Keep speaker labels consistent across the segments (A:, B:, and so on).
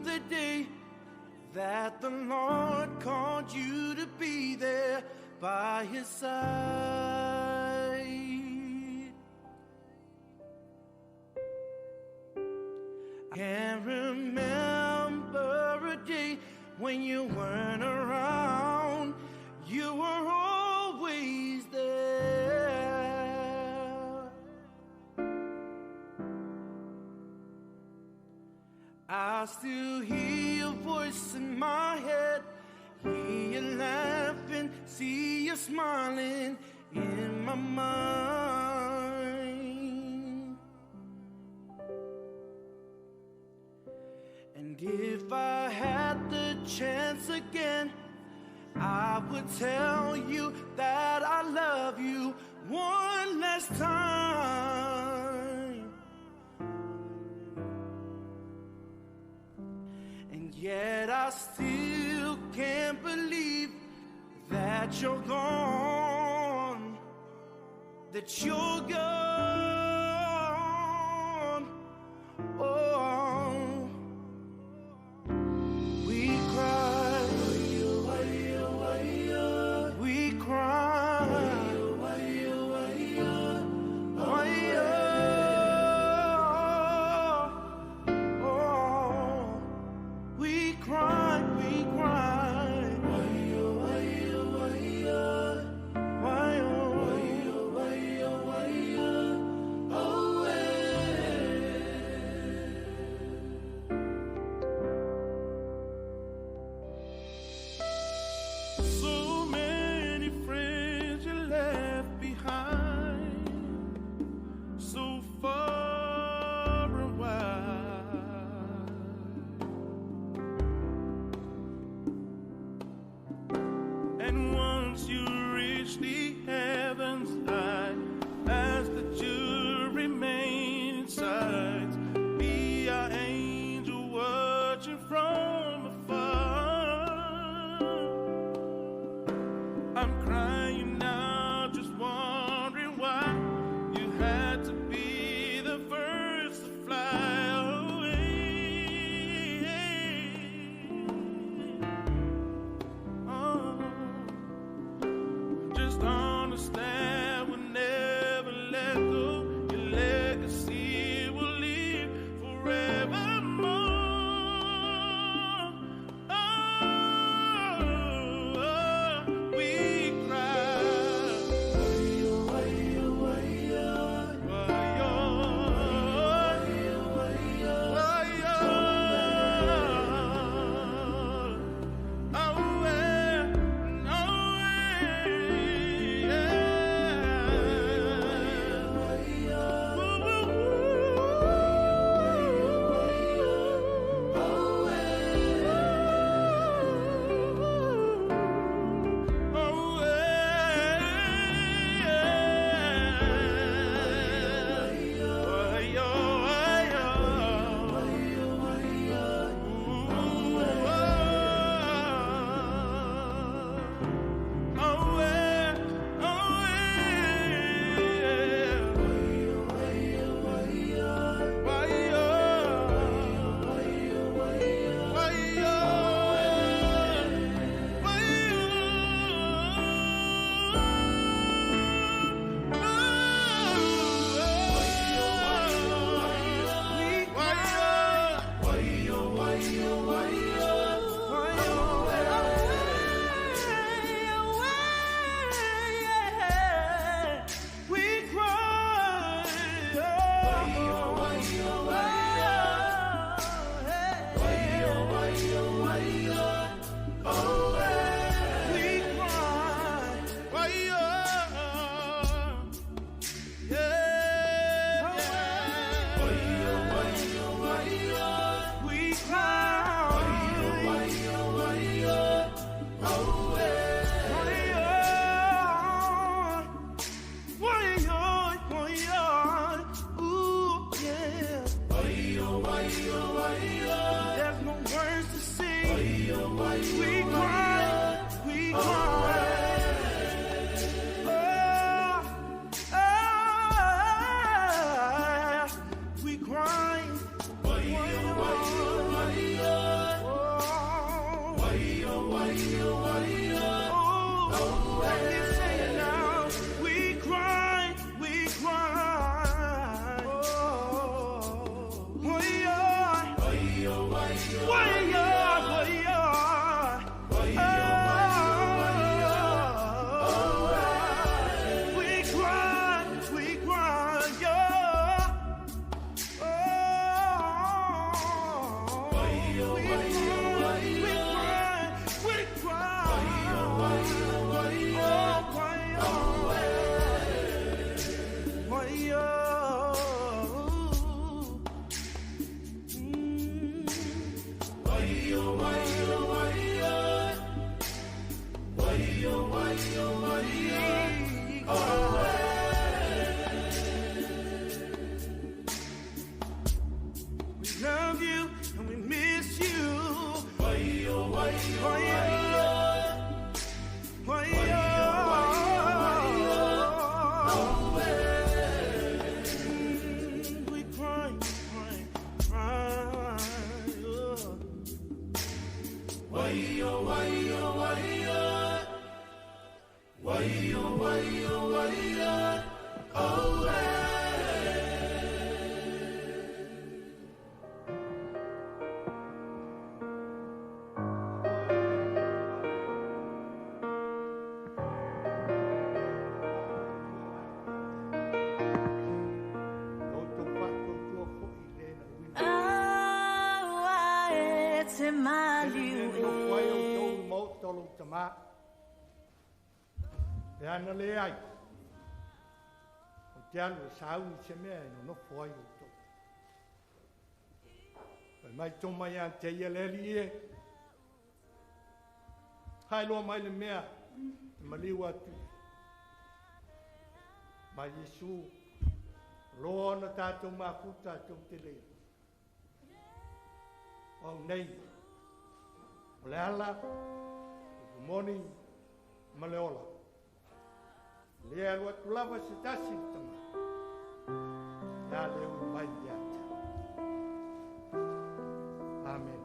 A: the day that the Lord called you to be there by his side. I can't remember a day when you weren't around. You were always there. I still hear your voice in my head, hear you laughing, see you smiling in my mind. And if I had the chance again, I would tell you that I love you one last time. And yet I still can't believe that you're gone, that you're gone. Oh, we cry, we cry, oh, we cry, we cry. So many friends you left behind, so far and wide. And once you reach the heavens, I ask that you remain inside, be our angel watching from afar. I'm crying now, just wondering why you had to be the first to fly away. Oh, just understand we'll never let go. Your legacy will live forevermore. Oh, we cry. We cry. What you saying now? We cry, we cry. Oh,
B: Ana le ai. O te anu sau ni se mea no foi o to. Mai to mai an te ia le li e. Hai lo mai le mea. Maliwa tu. Mai Yesu. Lo na tato mafuta to te le. O nei. O le ala. Good morning. Maleola. Lea lua tulava se tasi tama. Ya leu mai diata. Amen.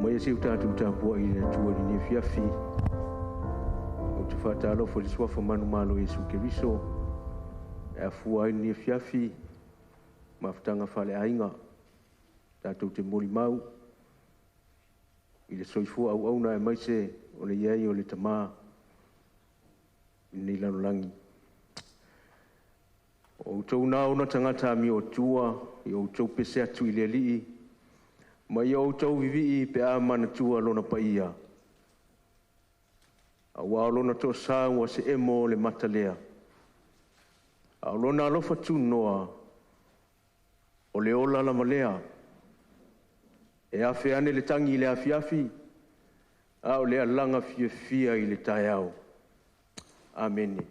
C: Mai se utatu tapua i tua ni fiafi. O te whatalo fo le swafa manu malo Yesu Keriso. E afua ni fiafi. Maftanga fale ainga. Tatou te mori mau. I le soifua au au na e maise o le iai o le tama. Ni lanolangi. O tau na ona tangata mi o tua. I o tau pese atu i le alii. Mai o tau vivi pe a mana tua lona paia. A wao lona to sa wa se emo le matalea. A lona alofa tu noa. O le ola la malea. E a fe ane le tangi le afiafi. A o le alanga fia fia i le tai au. Amene.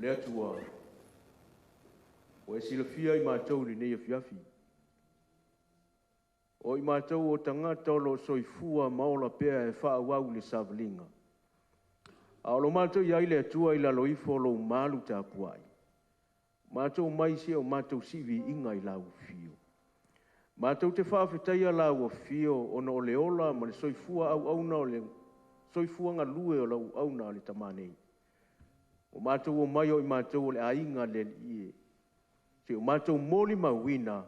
C: Lea tua, o e silafia I mātou ni nei afiafi. O I mātou o tangata o lo soifua maola pea e whaawau le savalinga. A o lo mātou iai le atua I la loifo lo malu ta puai. Mātou mai se o mātou sivi inga I lau fio. Mātou te whaafetaia lau o fio o na o le ola ma le soifua au auna o le soifua nga lue o lau auna o le tamanei. O mātou o mai o I mātou o le ainga le ie. Se o mātou moli mawina,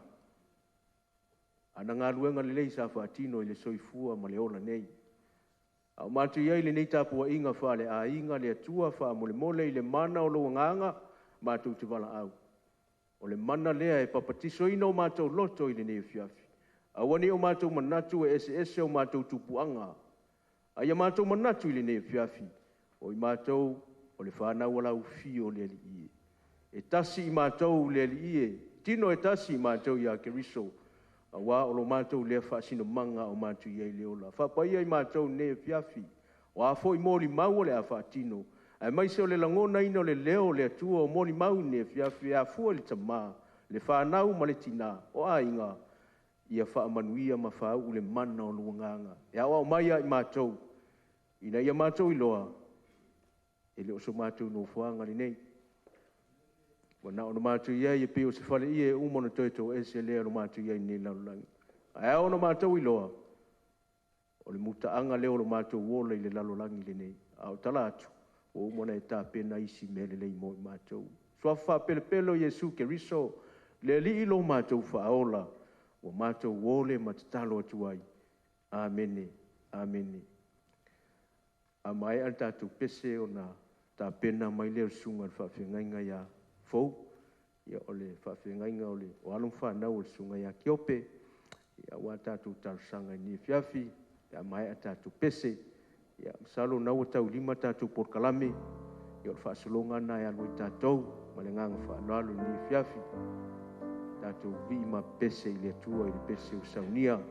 C: ana ngā luenga le lei sa whaatino I le soifua ma le ola nei. A o mātou iai le nei tāpua inga wha le ainga le atua wha mole mole I le mana o lo nganga, mātou te wala au. O le mana lea e papatiso ina o mātou loto I le nei fiafi. A wani o mātou manatu e ese o mātou tupuanga. A ia mātou manatu I le nei fiafi. O I mātou o le whanau ala ufio le li ie. E tasi I mātou le li ie. Tino e tasi I mātou ia keriso. A wā o lo mātou lea whaasino manga o mātou iai le ola. Whapaia I mātou ne fiafi. O a fo I mōli mau o le a whaatino. Ai mai se o le langona ina o le leo le atua o mōli mau ne fiafi. A fua le tamā. Le whanau ma le tina. O a inga. Ia whaamanuia ma whau le mana o luanganga. E awa o maia I mātou. Ina ia mātou I loa. E le oso mātou no fuanga li nei. Wana ono mātou iai e peo se whale ie umono toito e se lea no mātou iai nei laulangi. Ai ono mātou I loa. O le mutaanga leo lo mātou wola I le lalolangi le nei. Au talatu. O umona e tā pena isi me le lei mo I mātou. Sua wha pele pelo Yesu ke riso. Le li ilo mātou whaola. O mātou wole matatalo atuai. Amene. Amene. A mai al tātou pese o na tā pena mai leo sunga le whawhengainga ia fau. Ia o le whawhengainga o le o alum whanau o le sunga ia Aitiope. Ia wā tātou tausanga ni fiafi. Ia mai al tātou pese. Ia salo nau o tau lima tātou porkalame. Ia o le whaasolonga na ia loi tātou. Ma le nganga whaalalu ni fiafi. Tātou vima pese I le atua I le pese o saunia.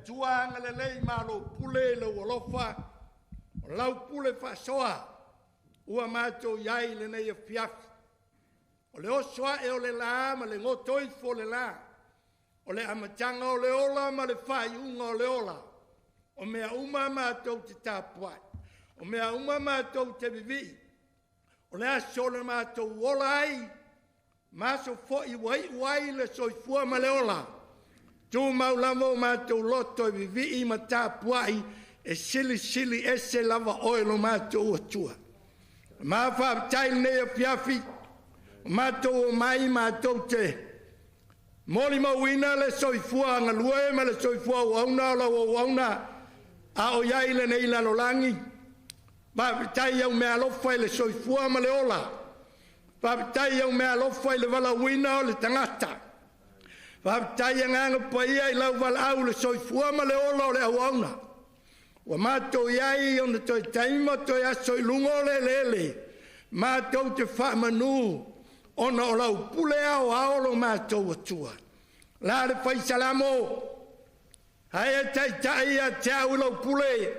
B: tuanga le lei malo pule le wolofa. O lau pule whasoa. Ua mātou iai le nei a fiafi. O le osoa e o le la ma le ngotoi fo le la. O le amatanga o le ola ma le whaiunga o le ola. O mea uma mātou te tāpuai. O mea uma mātou te vivi. O le aso le mātou ola ai. Maso fo i wai le soifua ma le ola. Tu maulamo mātou loto i vivi i ma tāpuai. E sili ese lava oilo mātou atua. Mā whaptai nei a fiafi. Mātou o mai mātou te. Mori mawina le soifua ngā lue ma le soifua o auna o lau o auna. A o iai le nei lalolangi. Whaptai au mea lofa i le soifua ma le ola. Whaptai au mea lofa i le wala wina o le tangata. Whaptai nganga paia i lau wala au le soifua ma le ola o le au auna. Wa mātou iai o na toi taima toi aso i lungo le lele. Mātou te whamanu. Ona o lau pule au aolo mātou atua. La le whai salamo. Hai tai a te au lau pule.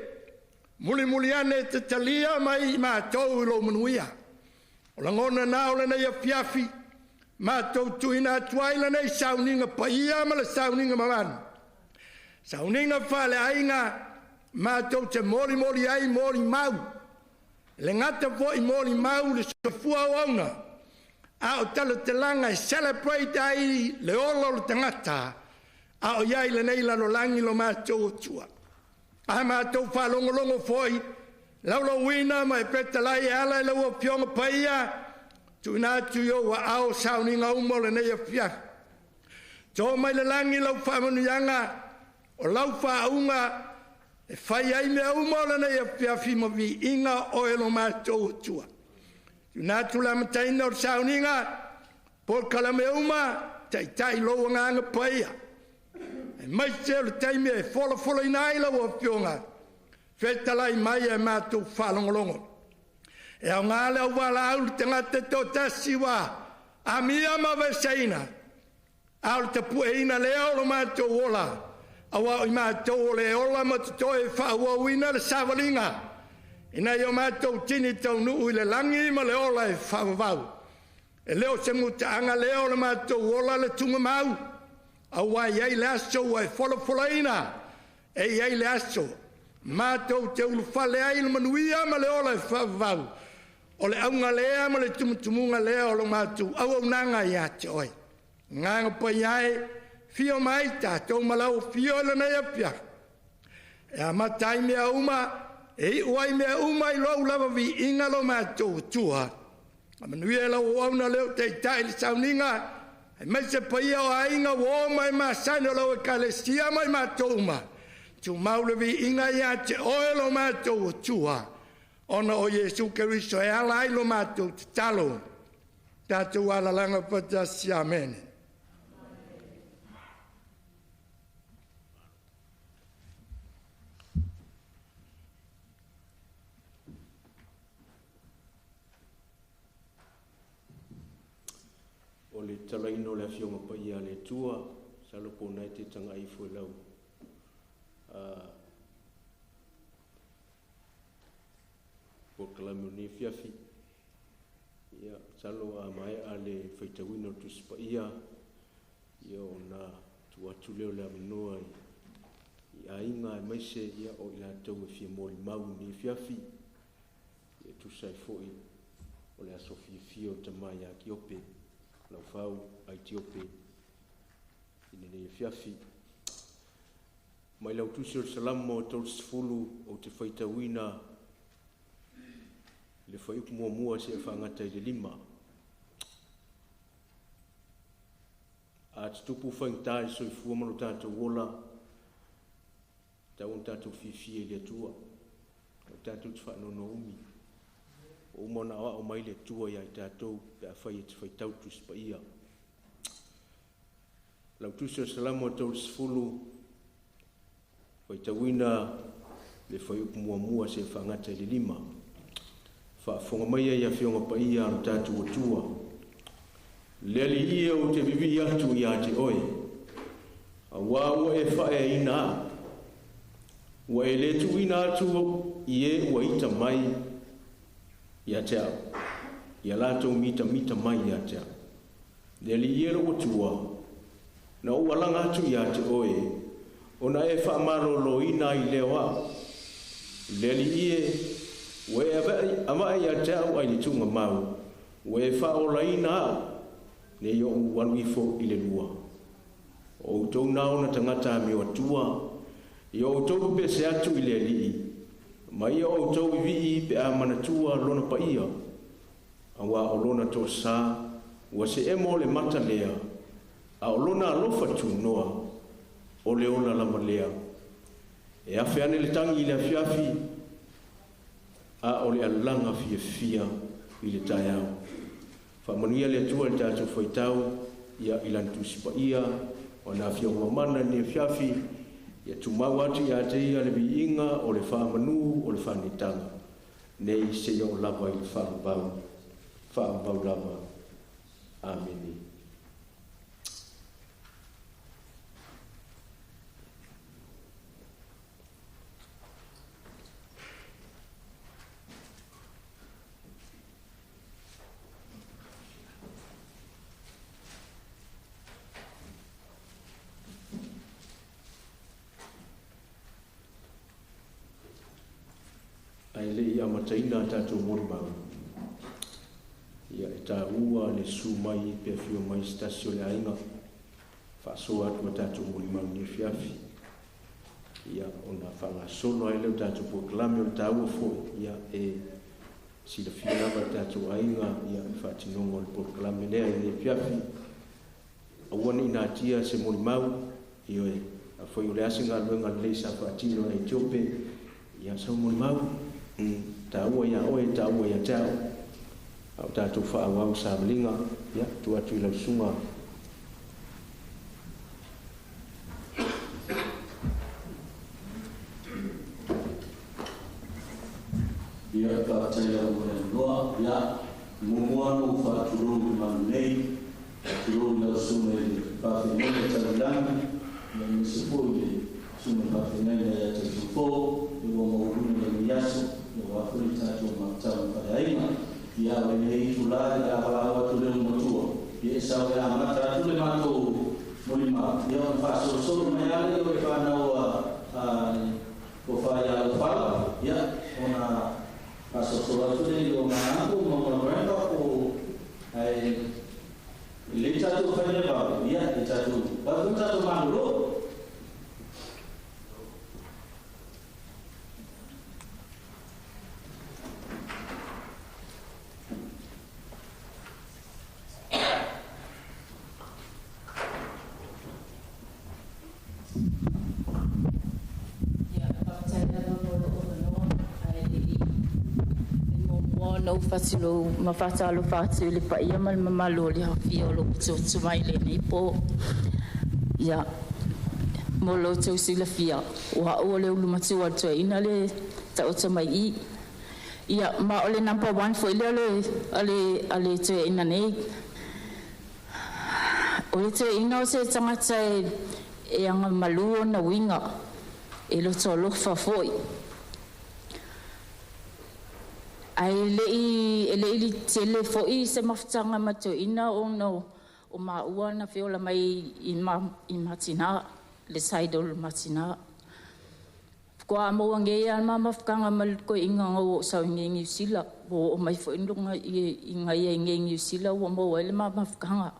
B: Muli ane te talia mai mātou ilo manuia. O la ngona nao le nei a fiafi. Mātou tuina atuai le nei sauninga paia ma le sauninga mamanu. Sauninga whale ainga. Mātou te mori ai mori mau. Le ngata fo i mori mau le sofua o auna. A o tala te langa e celebrate ai le olo le tangata. A o iai le nei lano langi lo mātou o tua. A mātou whalongolongo foi. Laulo wina mai petalai ala i lau pionga paia. Tu nātu yo wa ao sauninga umo le nei a fia. Tō mai le langi lau whamanu yanga. O lau whaunga. E whai ai mea umola nei a whiawhi ma vi inga o elo mātou tua. Nātu la mataina o sauninga, por kala me uma, tai loa nganga paia. E mai te o le taime e fola inaila o pionga. Whetalai mai e mātou whalongolongo. E au ngāle au wala au te ngate tō tasi wā, a mia mawe Saena. Au te pueina leo lo mātou ola. Awa i mātou le ola ma te toe whaua wina le savalinga. Ina i o mātou tini tau nuu i le langi ma le ola e whaavavau. E leo se mutaanga leo le mātou ola le tunga mau. Awa iei le aso wa e whalaina. E iei le aso. Mātou te ulu whale ai le manuia ma le ola e whaavavau. O le aunga lea ma le tumutumunga leo le mātou. Awa unanga i ate oi. Nganga pa iai. Fio mai tātou malau fio le nei apia. E a matai mea uma, e uai mea uma i lau lava vi inga lo mātou tua. A manuia lau wauna leo te tai le sauninga, e mai se paia o a inga wo mai ma saino lau e kalesia mai mātou uma. Tu maule vi inga ia te oe lo mātou tua. Ona o Jesu Keriso e ala ai lo mātou te talo. Tātou ala langa patasi, amen.
C: O le talaino le afionga pa ia le tua, salopo nai te tanga i fo lau. Po kalamuni fiafi, ia salo a mai a le whaitawino tu spa ia, ia o na tuatu leo le amanoa i a inga e maise ia o ila tau e fia mori mau ni fiafi, ia tu sai foi o le aso fia o tamai a Aitiope. Lau whau, Aitiope, ina nei fiafi. Mai lau tusi o salamo o tau sifulu o te whaitawina le whaiupu mua se whangata i le lima. A te tupu whaingtai so i fuamano tātou wola, tau on tātou fifie le atua, o tātou te whaanono umi. O umona awa o mai le tua ia i tātou pe a whai e te whaitau tu spa ia. Lau tusi o salamo o tau sifulu, whaitawina le whaiupu mua se whangata i le lima. Whaafonga mai ia whionga pa ia anu tātou o tua. Le ali ia o te vivi atu i a te oe. A wāua e whae ina, Ua e le tuina atu i e ua ita mai ia te au. Ia lātou mita mai ia te au. Le li iero o tua, na ua langa atu ia te oe, ona e whaamaro ina i leo au. Le li ie, ua e ama ia te au ai ni tunga mau, ua e whaola ina au, ne i o wanuifo i le lua. O tau nao na tangata me o tua, i o tau pe se atu i le lii, ma i o tau i vii pe a manatua lona pa ia, awa o lona to sa, ua se emo le mata lea, a o lona alofa tu noa, o le ona lama lea. E afe ane le tangi i le afiafi, a o le alanga fia i le tai au. Whamanuia le atua le tātou whaitau, ia ilantusi pa ia, o na fia mana ni afiafi, ia tumau atu ia te ia le biinga o le whamanu o le whanitanga. Nei se ia o lava i le whaambau lava. Ameni. Ai le ia mataina tātou mori mau. Ia e tā ua le su mai pe fio mai stasio le ainga. Whasoa atu a tātou mori mau ni fiafi. Ia ona whanga solo ai leo tātou proklame o le tā ua fōi. Ia e sila whiawa tātou ainga. Ia e whatinongo le proklame lea i le fiafi. Awane ina tia se mori mau. Ia e a whai o le asinga luenga le sa whatino na Aitiope. Ia sa mori mau. Ta ua ia oe, ta ua ia tau. Au tātou whaawau sa malinga, ia, tu atu i lau sunga.
D: Ia whaatai au ua noa, ia, mumuano whaaturo i manu nei, whaaturo i lau sunga i whawhenei a tarilanga, ia misipo i sunga whawhenei a tatupo, i wa mauruni i miaso, wa kuri tātou mātau whareaima, ia we nei tulare a halawa tu leo matua, ia e sawe a mata atu le mātou molima, ia o whasosoro mai ale o e whanau o whai a whala, ia ona whasosoro atu le o mānako, mamma brenda o le tātou wharewa, ia e tātou, patu tātou mānuro,
E: no fatilo ma fatalo fatilo le pa ia mal mamalo le hafia lo tso mai le nei po ia mo lo tso sila fia o le lu matsu al tso ina le ta o mai I ia ma ole number 1 foi le ale tso ina nei o le tso ina o se tanga tsa e anga malu na winga e lo tso lo fa foi ai le tele foi se maftanga mato ina o no o ma uana feola mai i matina le saidol matina ko amo nge ya mama fkanga mal ko inga o sa ngi sila o mai fo indunga i ngai ngi sila o mo ele mama fkanga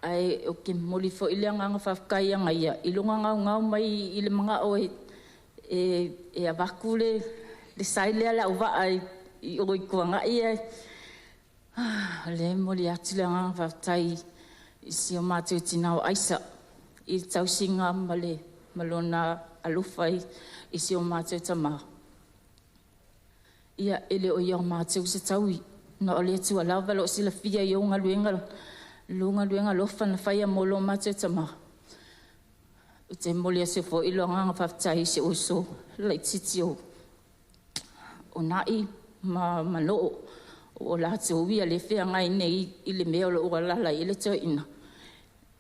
E: ai o ke moli fo ile nga fa fkai nga ia ilunga nga mai ile mga o e avakule le saile ala uva ai o ikuanga ia le moli atile nga fatai isi o matu tinao aisa I tausinga male malona alufai isi o matu tama ia ele o ia matu se taui na ole tu ala valo sila fia yo nga luenga lofa na fai molo matu tama te moli se fo ilo nga fatai se oso le titio onai malo o la tsowi ale fe nga nei ile me o la ile tso ina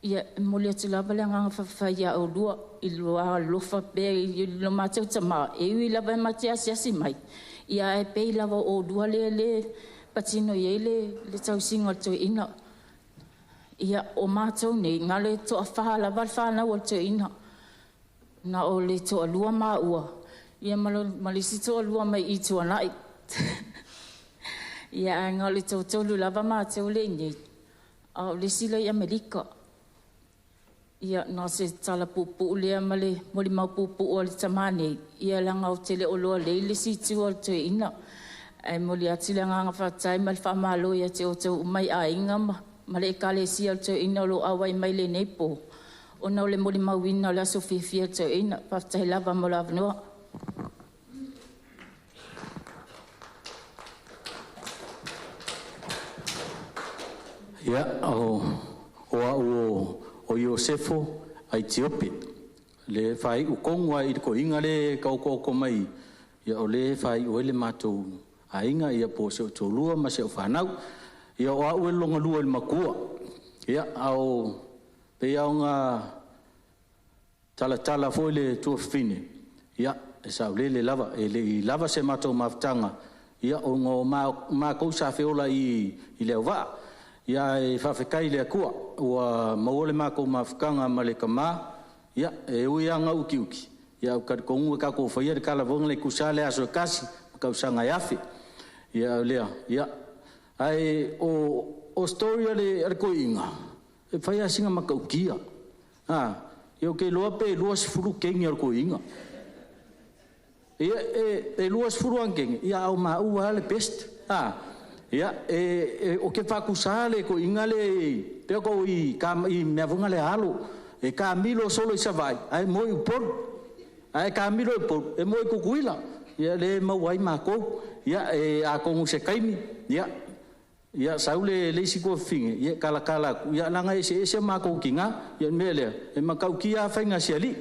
E: Ia mole atu lava le nganga whawhai o lua I lua lofa pe I lo mātou tama e ui lava mate asi mai ia e pei lava o lua le patino I le tausinga to ina ia o mātou nei ngale to a whaha lava whana o to ina na o le to a lua maua ia malisi to a lua mai I to anai ia ngale to tolu lava mātou le nei a le sila I Amerika ia na se tala pupu lea male moli mau pupu o le tamane ia langa o tele o loa le si tu o te ina ai moli ati le nganga whatai mal whamalo ia te o tau mai a inga male e kale si o te ina lo awai mai le nepo o nau le moli mau ina le aso fifia te ina whatai lava mo la vanoa
D: ia o Iosefo Aitiope le fai u kongwa I ko inga le ko mai ia o le fai o le matou a inga ia po se to lua ma se fanau ia o au longa lua le makua ia au pe nga tala fo le to fine ia e sa le lava e le lava se matou maftanga ia o ngo ma ko sa feola I le va ia e whawhekai lea kua ua maole mako mawhikanga ma le kama ia e uianga uki ia karikongu e kako whaia le kala vonga le kusale aso kasi kausanga yafi ia lea ia ai o story le ko inga e whaia singa makaukia ia ke loa pe loa sifuru kengi al ko inga ia e loa sifuru ankengi ia au ua le best ia o ke fakusale ko ingale pe ko I me vunga le alo e Camilo solo isavai ai moi por ai Camilo por e moi kukuila ia le mawai mako ia e a kongu se kaimi ia saule le siko finge ia kala ia langa ese mako kinga ia mele e makau kia fainga siali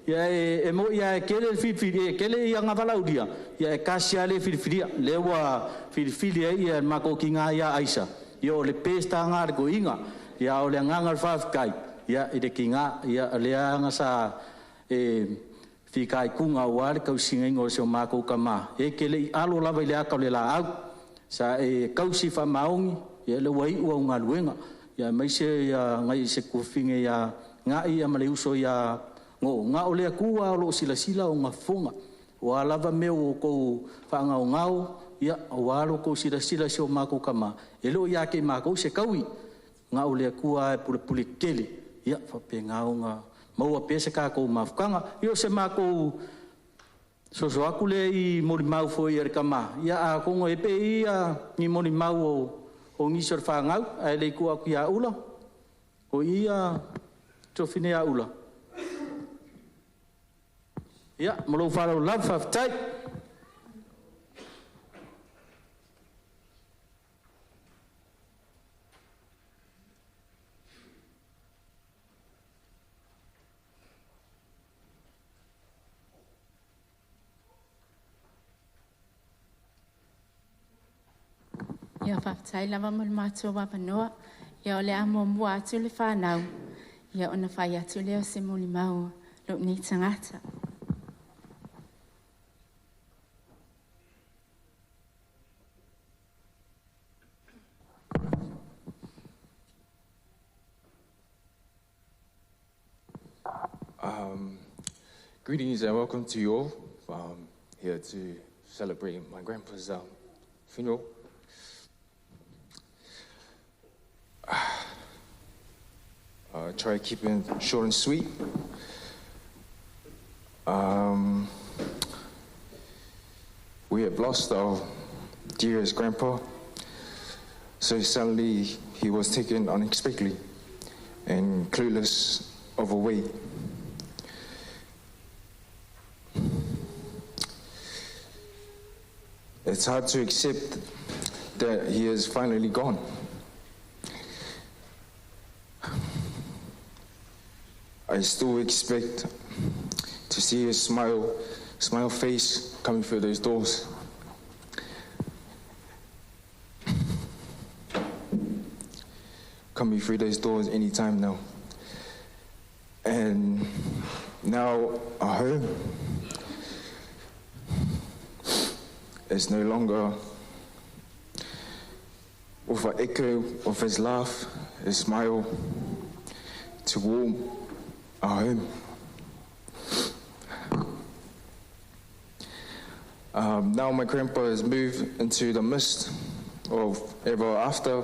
D: ia e mo ia kele fili kele ia ngavala udia ia e kasia le fili lewa fili ia mako kinga ia aisa ia o le pesta ngar ko inga ia o le ngangal fafkai ia ide kinga ia le anga sa e fikai kunga wale kausinga ngo se mako kama e kele alo lava ile aka le la au sa e kausi fa maungi ia le wai ua ngaluenga ia mai se ia ngai se kufinge ia ngai ia male uso ia nga o le kua o sila o nga fonga o alava meu ko fanga o ngau ia o alo ko sila so mako kama elo ia ke mako se kaui nga o le kua pule kele ia fa pe ngau nga mau pese ka ko mafkanga io se mako so aku le I mori mau fo ia kama ia a ko ngo epe ia ni mori mau o ngisor fa ngau ai le kua ku ia ula o ia to fine ia ula ia mo lo falo love of type
F: ia whaftai lava mo le mātua wapanoa ia o le amo mua atu le whanau ia ona whai atu leo se moli mau lo ni tangata
G: Greetings and welcome to you all. Here to celebrate my grandpa's funeral. Try keeping it short and sweet. We have lost our dearest grandpa. So suddenly he was taken unexpectedly and clueless of a way. It's hard to accept that he is finally gone. I still expect to see his smile face coming through those doors. Coming through those doors anytime now. And now our home is no longer with an echo of his laugh, his smile, to warm our home. Now my grandpa has moved into the mist of ever after,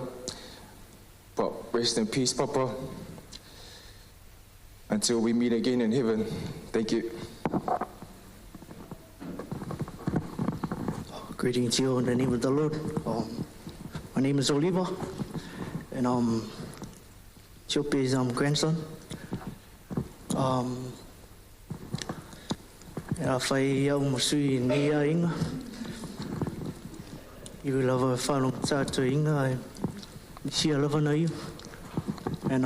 G: but rest in peace, Papa. Until we meet again in heaven. Thank you.
H: Greetings to you in the name of the Lord. My name is Oliver, and I'm Aitiope's grandson. Whai au masui ni a inga. Iwi lava whanong tātou inga, sia lava na iu. And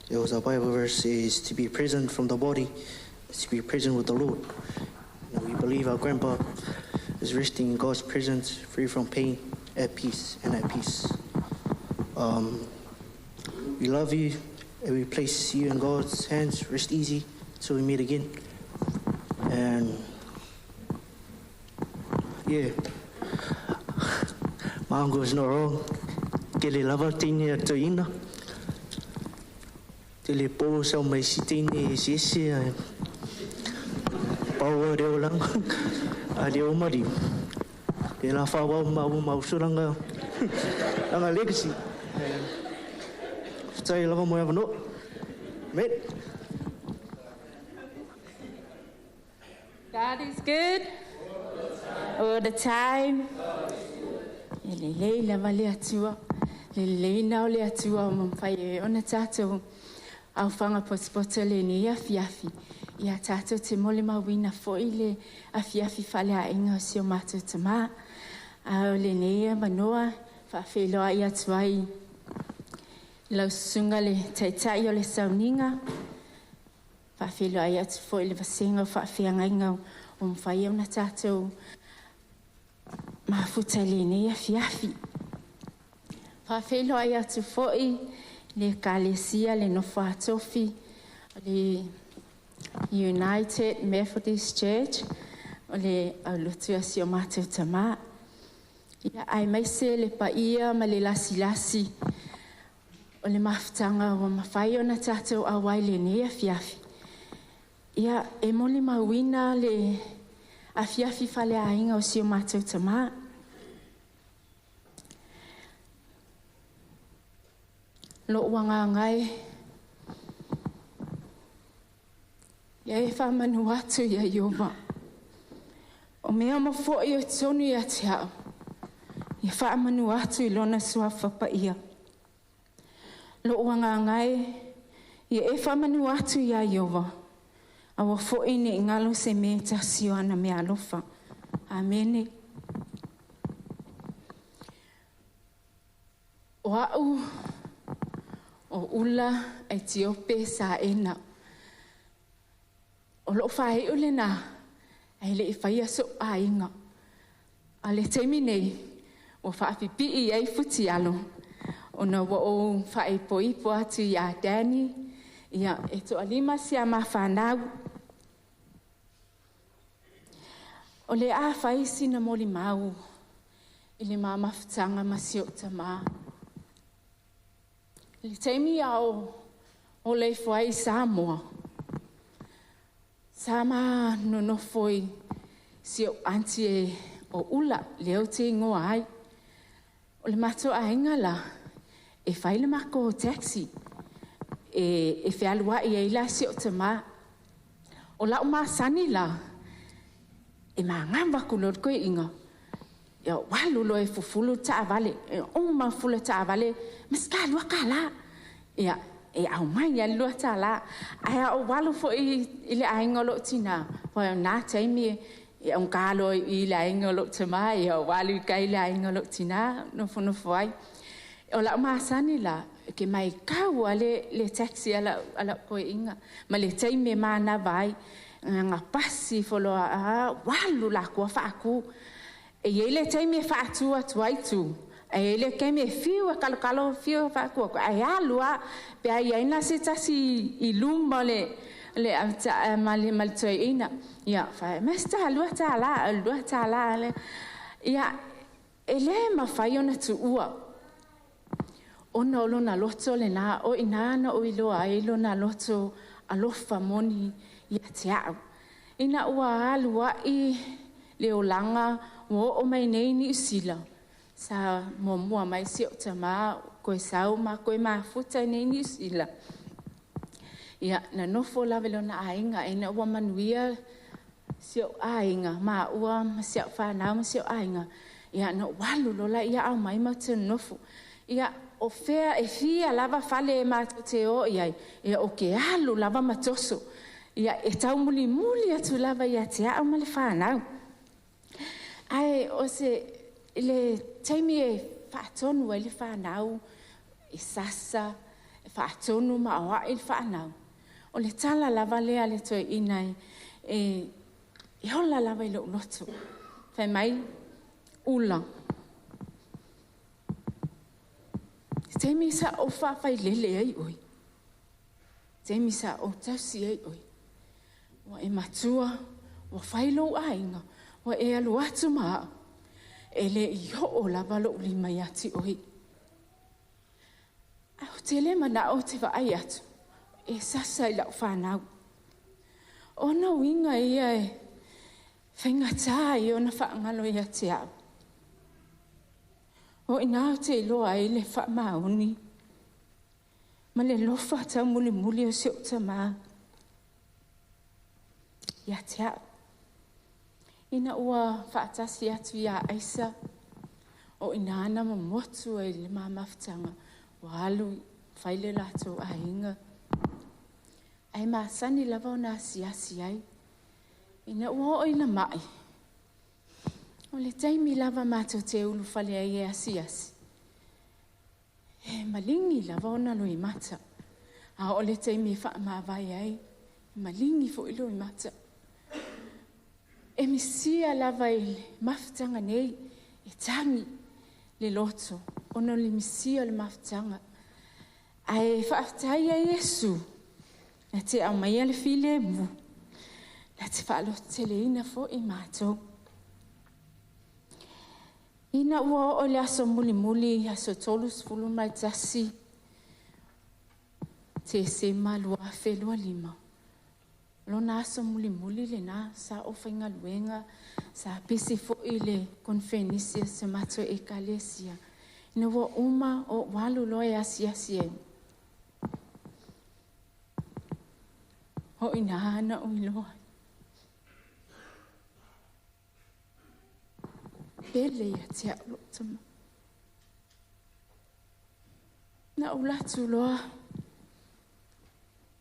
H: there was a Bible verse is to be present from the body, is to be present with the Lord. And we believe our grandpa is resting in God's presence, free from pain, at peace and at peace. We love you and we place you in God's hands. Rest easy till we meet again. And yeah, my uncle is not wrong. Kele lava tine ato ina. Tele po sa mai si tine sisi. Paua reo lang. A reo mari. E la whawa mausuranga. Langa legacy. Say lava mo yava no. Mate.
F: God is good all the time. Lelei lava le atua. Lelei nao le atua o mampai ona tātou. Au whanga potipota le ni afiafi. Ia tātou te mole mawina foi le afiafi whale a inga o sio mātou tamā. Au le nea manoa whawheloa i atuai. Lau sunga le taitai o le sauninga. Whawheloa i atu foi le vasenga o whawheanga inga o mwhai au na tātou. Mafuta le nea afiafi. Whawheloa i atu foi le kalesia le nofa atofi. Le United Methodist Church. O le aulutua si o mātou tamā. Ia ai mai se le paia ma le lasi. O le mafutanga o mawhai o na tātou awai le nea afiafi. Ia e mole mawina le afiafi whale a inga o si o mātou tamā. Lo wanga ngai. Ia e whamanu atu ia iova. O mea mawhoi o tonu ia te hao. Ia whamanu atu I lona suafa pa ia. Lo wanga ngai. Ia e whamanu atu ia iova. Awa whoi ne ngalo se me tasio ana me alofa. Amene. O au. O ula Aitiope Saena. O lo whae ule nā. Ai le I whaia so a inga. A le teimi nei. O whaapipi I ei futi alo. O na wa o whae poipo atu I a Dani. Ia e to alima si a ma whanau. O le a whae sina moli mau. I le maa mawhitanga masio tamā. Le teimi au o le whae Samoa. Sama no foi si o anti o ula leo te ingoa ai. O le mato a ingala e whaile mako o taxi. E whialua I eila si o tamā. O lau maa sani la. E maa ngamba kulor koe inga. Ia walulo e fufulu taa vale. E oma fula taa vale. Maska lua ka la. Ia e au mai ia lua taa la. Aia o walu fo I le ainga lo tina. Poi o nā teimi e on kalo I le ainga lo tamā. Ia o walu kai le ainga lo tina. Nofo ai. O lau maa sani la. Ke mai kau le taxi ala koe inga. Ma le teimi maa na vai. Nga pasi folo a walu la kua whaaku. E ele taimi e whaatua tuaitu. E ele kemi e fiu e kalokalo fiu e whaakua. Ai alua, pe ai aina se tasi I luma le malitoe ina. Ia, whae, mesta lua tā la. Ia, ele mawhai ona tu ua. Ona olo na loto le na, o inana o iloa ilo na loto alofa moni ia te au. Ina ua alua I leolanga o mai nei ni usila. Sa mua mai si o tama koe sau ma koe mafuta nei ni usila. Ia na nofo lavelo na ainga ina ua manuia si o ainga ma ua si o whanau si o ainga. Ia na walu lola ia au mai ma te nofo. Ia o fea e fia lava fale e mātou te o iai. Ia o ke alu lava matoso. Ia e tau muli atu lava ia te au ma le whanau. Ai o se le taimi e whaatonu e le whanau e sasa e whaatonu ma oa e le whanau. O le tala lava lea le toi inai e hola lava I lo loto. Whai mai ula. Taimi sa o whawhai lele ai oi. Taimi sa o tausi ai oi. Wa e matua, wa whailo ainga, wa e alu atu maa. E le I ho lava lo uli mai ati oi. Au te le mana o te waai atu. E sasa I lau whanau. Ona winga ia e whaingatā I ona whaangalo ia te au. O ina te iloa I le whaamaoni. Ma le lofa tau muli o se o ta maa. Ia te au. Ina ua whaatasi atu ia aisa. O ina ana mamotu e le mamafutanga. Wa alu whaile lato a inga. Ai maasani lava o nā siasi ai. Ina ua o ina mai. O le taimi lava mātou te ulu whale ai e asiasi. E malingi lava o na loi mata. A o le taimi e wha maawai ai. Malingi fo I loi mata. E misia lava I le mafutanga nei. E tangi le loto. Ono le misia le mafutanga. Ai whaafutai ai Yesu. Na te au mai ale file mu. Na te whaalo te le ina fo I mātou. Ina ua o le aso muli aso tolus fulu mai tasi. Te se malua whelua lima. Lona aso muli le na sa o whainga luenga. Sa pisi fo I le konfenisia se mato e kalesia. Ina ua uma o walu loe asi e. O ina ana o iloa. Pele ia te au tama. Na ulatu loa.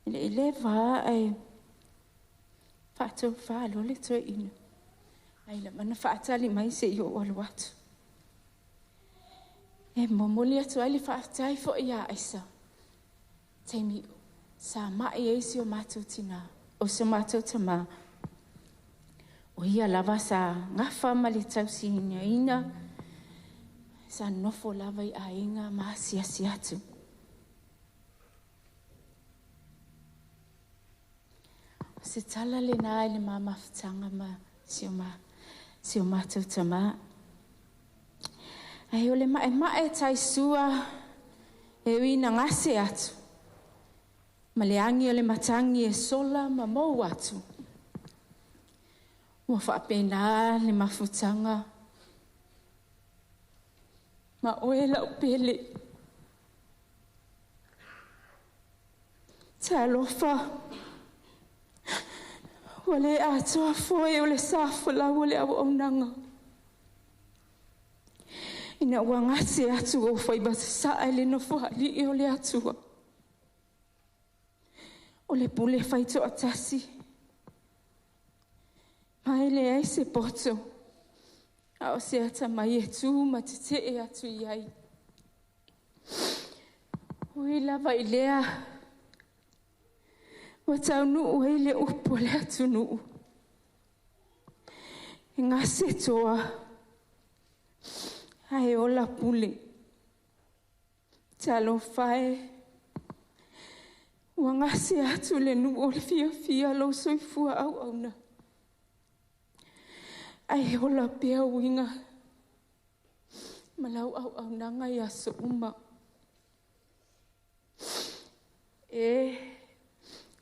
F: Ele vaa ai. Whaatou whaalo le toi ina. Ai la mana whaatali mai se I o alu atu. E momoli atu ai le whaatai fo ia aisa. Teimi sa mai eisi o mātou tina. O se mātou tama. O ia lava sa ngafa ma le tausi ina. Sa nofo lava I a inga ma siasi atu. O se tala le nā le mamafutanga ma si o mātou tama. Ai o le mae taisua e wina ngase atu. Ma le angi o le matangi e sola ma mou atu. Ua whaapena le mafutanga. Ma oe lau pele. Te alofa. Ua le atoa foe o le safula o le au aunanga. Ina ua ngase atu o whaibata le nofo hali I o le atua. O le pule whaito atasi. Mai le ai se poto. A o se ata mai e tū ma te te e atu I ai. Ui lava I lea. Wa tau nuu e le upo le atu nuu. E ngase toa. Ai ola pule. Talo fae. Ua ngasi atu le nu o le fia lo soifua au na. Ai ola pea winga. Malau au nanga ia so uma.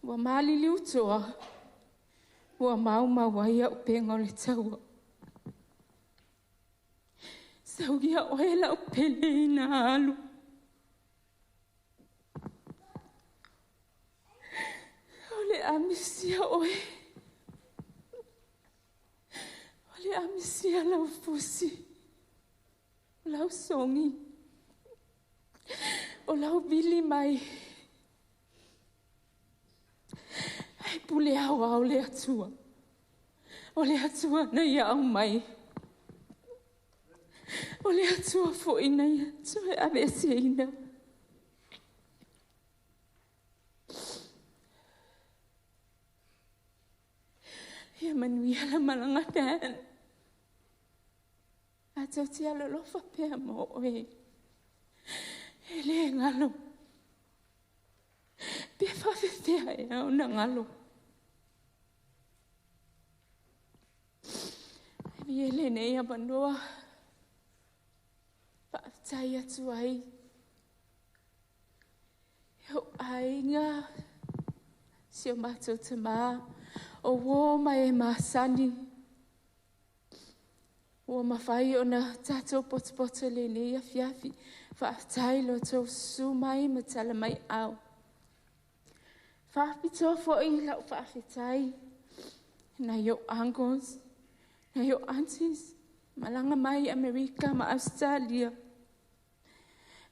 F: Ua mali liu toa. Ua mau wai au penga o le taua. Saugia oe lau pele ina alu. Ole amisia oe. Ole amisia lau fusi. Lau songi. O lau bili mai. Ai pule au le atua. O le atua na ia au mai. O le atua fo ina ia. Soe avese ina. Ia manuia la malanga tan. Atau tia lolofa pea mo oe. Ele ngalo. Pea whawhewhea e au na ngalo. Mi ele nei a bandoa. Whaatai atu ai. Heo ainga. Sio mato te maa. O wō mai e masani. Ua mawhai o na tātou potopoto le nei a fiafi. Whaatai lo tau su mai ma tala mai au. Whaapitoa fo i lau whaafetai. Na yo uncles, na yo aunties. Malanga mai Amerika ma Australia.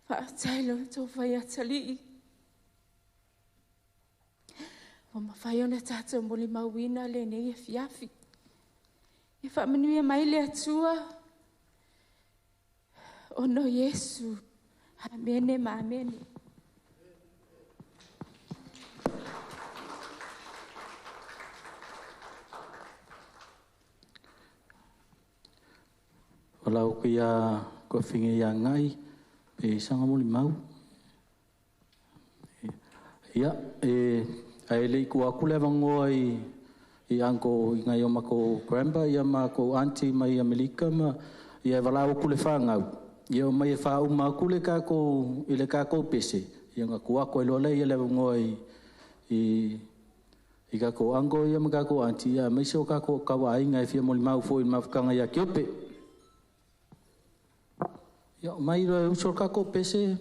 F: Whaatai lo tau whai atali. Ua mawhai o na tātou moli mawina le nei a fiafi. E whaamanuia mai le atua. O no Yesu. Amene ma amene.
D: O lau kia ko whinge ia ngai. E sanga muli mau. Ia, ai lei ku aku le vangoa i anko i ngai o mako grandpa, ia mako auntie mai Amerika, ma ia wala o kule whangau. Ia o mai e whau ma kule kako, i le kako pese. Ia ngā ku ako e lola ia le vangoa i kako anko, ia ma kako auntie, ia mai se o kako kawa ainga e fia moli mau fo i mawhakanga ia Aitiope. Ia mai ro uso kako pese,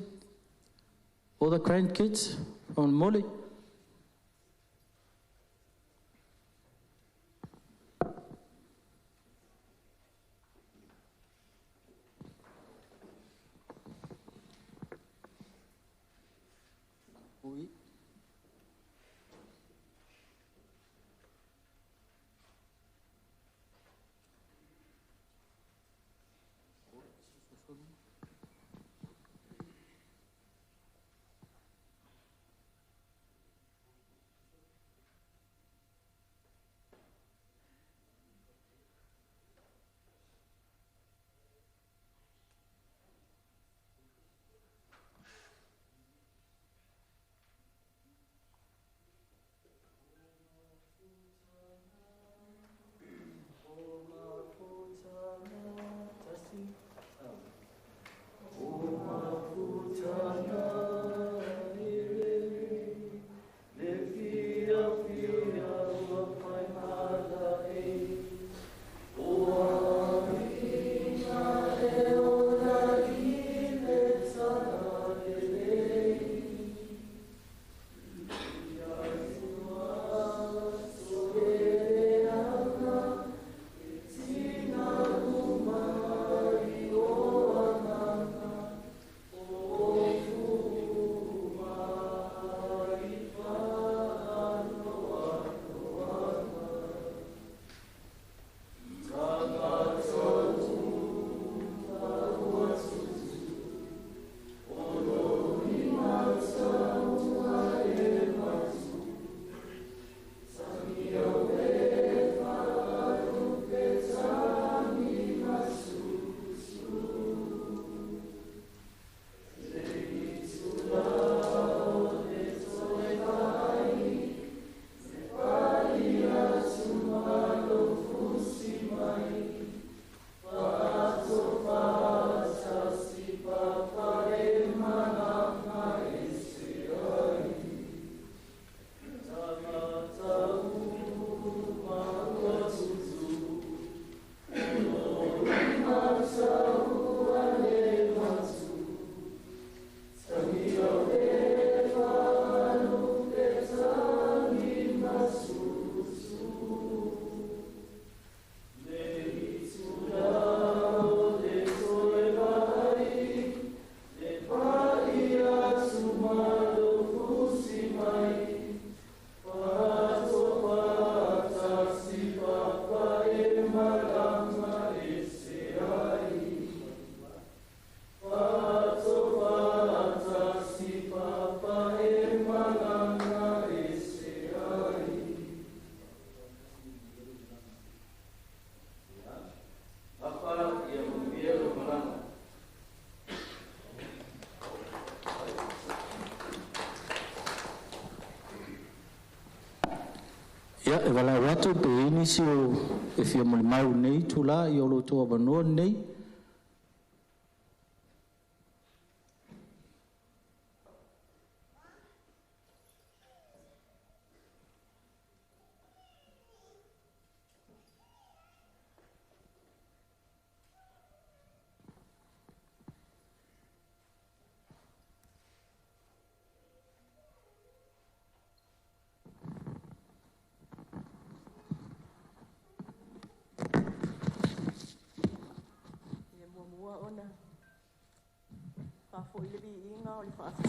D: all the grandkids on Mole. Oui.
I: Ia, e wala rato pe ini si o e fia mo le mau nei tula i o lo toa wanoa nei.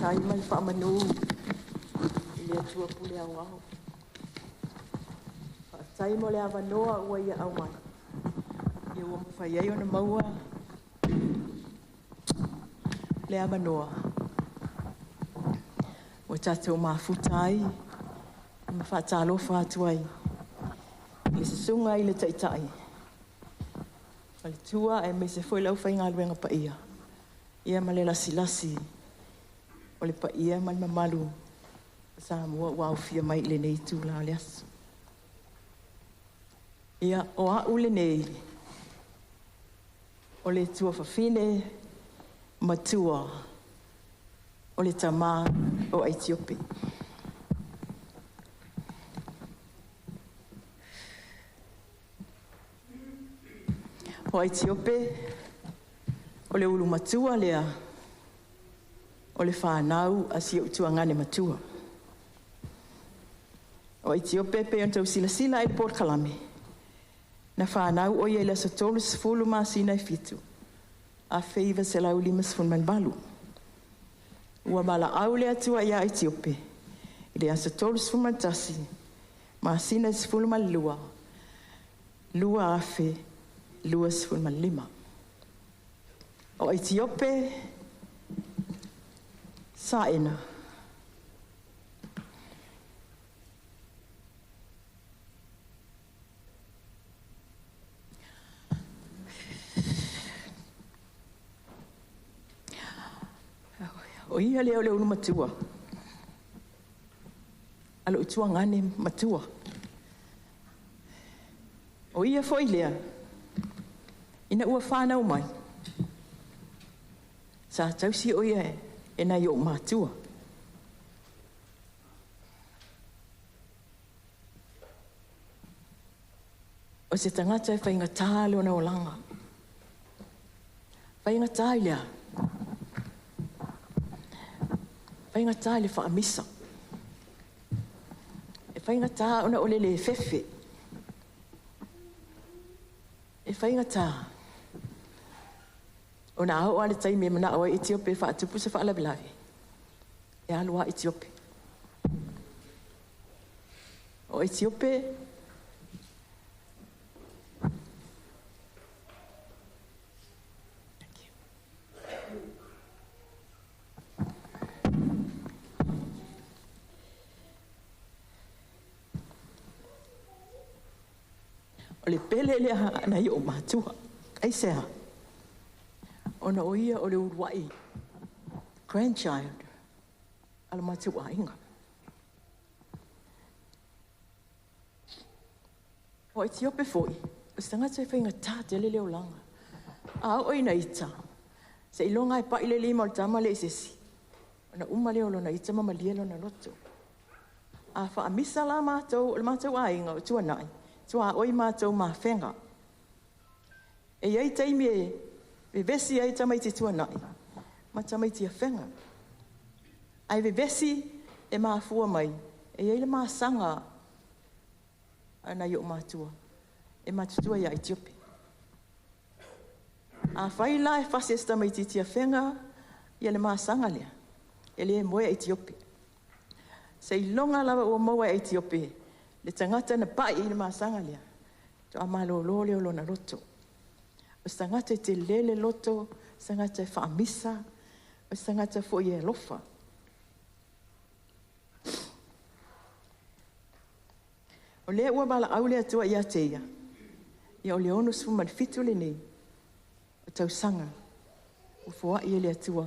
J: Sai mai fa manu le tua pule au au sai mo le avanoa ua ia au mai ia ua mawhai ai ona maua le avanoa o tatou mafuta ai ma whaatalofa atu ai le sasunga i le taitai ma le tua e me se foi lau whainga luenga pa ia ma le lasi o le pa ia man mamalu sa mua wa fia mai le nei tu la le asu ia o a ule nei o le tua fafine matua o le tama o Aitiope o Aitiope o le ulu matua lea o le whanau a si utuangane matua. O Aitiope pe on tau sila i Port Kalame. Na whanau o ia ila sa tolu sifulu maa sina i fitu. A feiva se lau lima sifun man balu. Ua mala au le atua ia Aitiope. Ile a sa tolu sifun man tasi. Maa sina sifulu man lua. Lua afe. Lua sifun man lima. O Aitiope Saena. O ia leo leo matua. Alo utua ngane matua. O ia foi lea. Ina ua whanau mai. Sa tausi o ia e na yo matua. O se tangata e whainga tāle o na o langa. Whainga tālea. Whainga tāle wha amisa. E whainga tā o na ole le fefe. E whainga tā. O na au ale tai me mana o Aitiope fa tupu se fa la bilavi. E alua Aitiope. O Aitiope o le pele le na i o matua. Ai sea. Ona o ia o le uruai. Grandchild. Ala matua inga. O Aitiope foi. O stangata e whainga tā te le leo langa. A o ina ita. Se ilonga e pa ile lima o tama le isesi. Ona uma leo lo na ita mama lielo na loto. A wha amisa la mātou, le mātou a inga o tua nai. Tua oi mātou mā whenga. E iei taimi e vesi ai tamai te tua nai. Ma tamai te a whenga. Ai vesi e mā fua mai. E iei le mā sanga ana i o mātua. E mātutua ia Aitiope. A whai la e whasi e tamai te a whenga ia le mā sanga lea. E le moe Aitiope. Se ilonga lawa ua maua Aitiope. Le tangata na pai i le masanga lea. To a malo lole o lona loto. O tangata te lele loto, tangata e whaamisa, o tangata fo i e lofa. O lea ua mala au lea tua ia te ia. Ia o leono suma le fitu le nei. O tau sanga. O fua i e lea tua.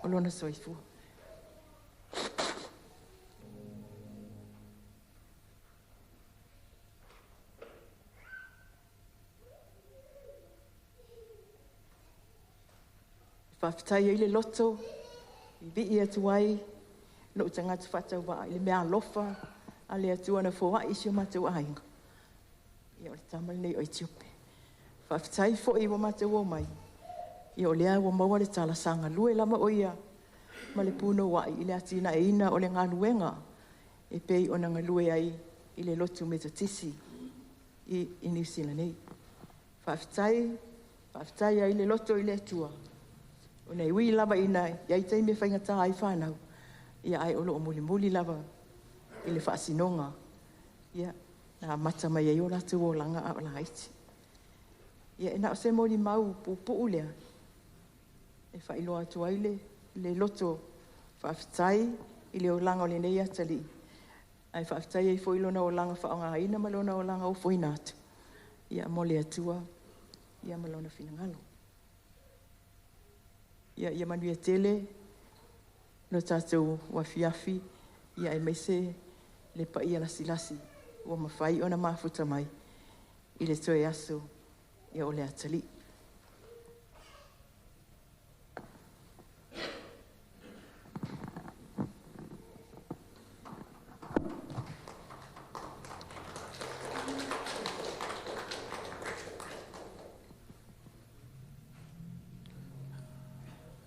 J: O lona soifua. Whawhitai ai le loto, I vi atu ai, no tangata whatau wa I le mea lofa, a le atua na fōa isi o matau ainga. Ia o le tamal nei o Aitiope. Whawhitai fo I wa matau o mai. Ia o lea wa maua le tala sanga lue lama o ia, ma le puno wa I le atina e ina o le ngā luenga, e pei o nanga lue ai I le lotu metatisi I New Zealand nei. Whawhitai ai le loto I le atua. O nei ui lava ina, iai teime whaingata ai whanau. Ia ai olo o muli lava I le whaasinonga. Ia, nā mata mai ai o ratu o langa a o la haiti. Ia, ena o se moni mau pupu lea. E whailo atu ai le loto whawhitai I le o langa o le nei atali. Ai whawhitai ai foilona o langa whaonga haina malona o langa o foinatu. Ia, mo le atua, ia malona finangalo. Ia manuia tele, no tātou wafiafi, ia e meise le pa ia lasi, o mawhai o na mafuta mai, I le toe aso, ia o le atali.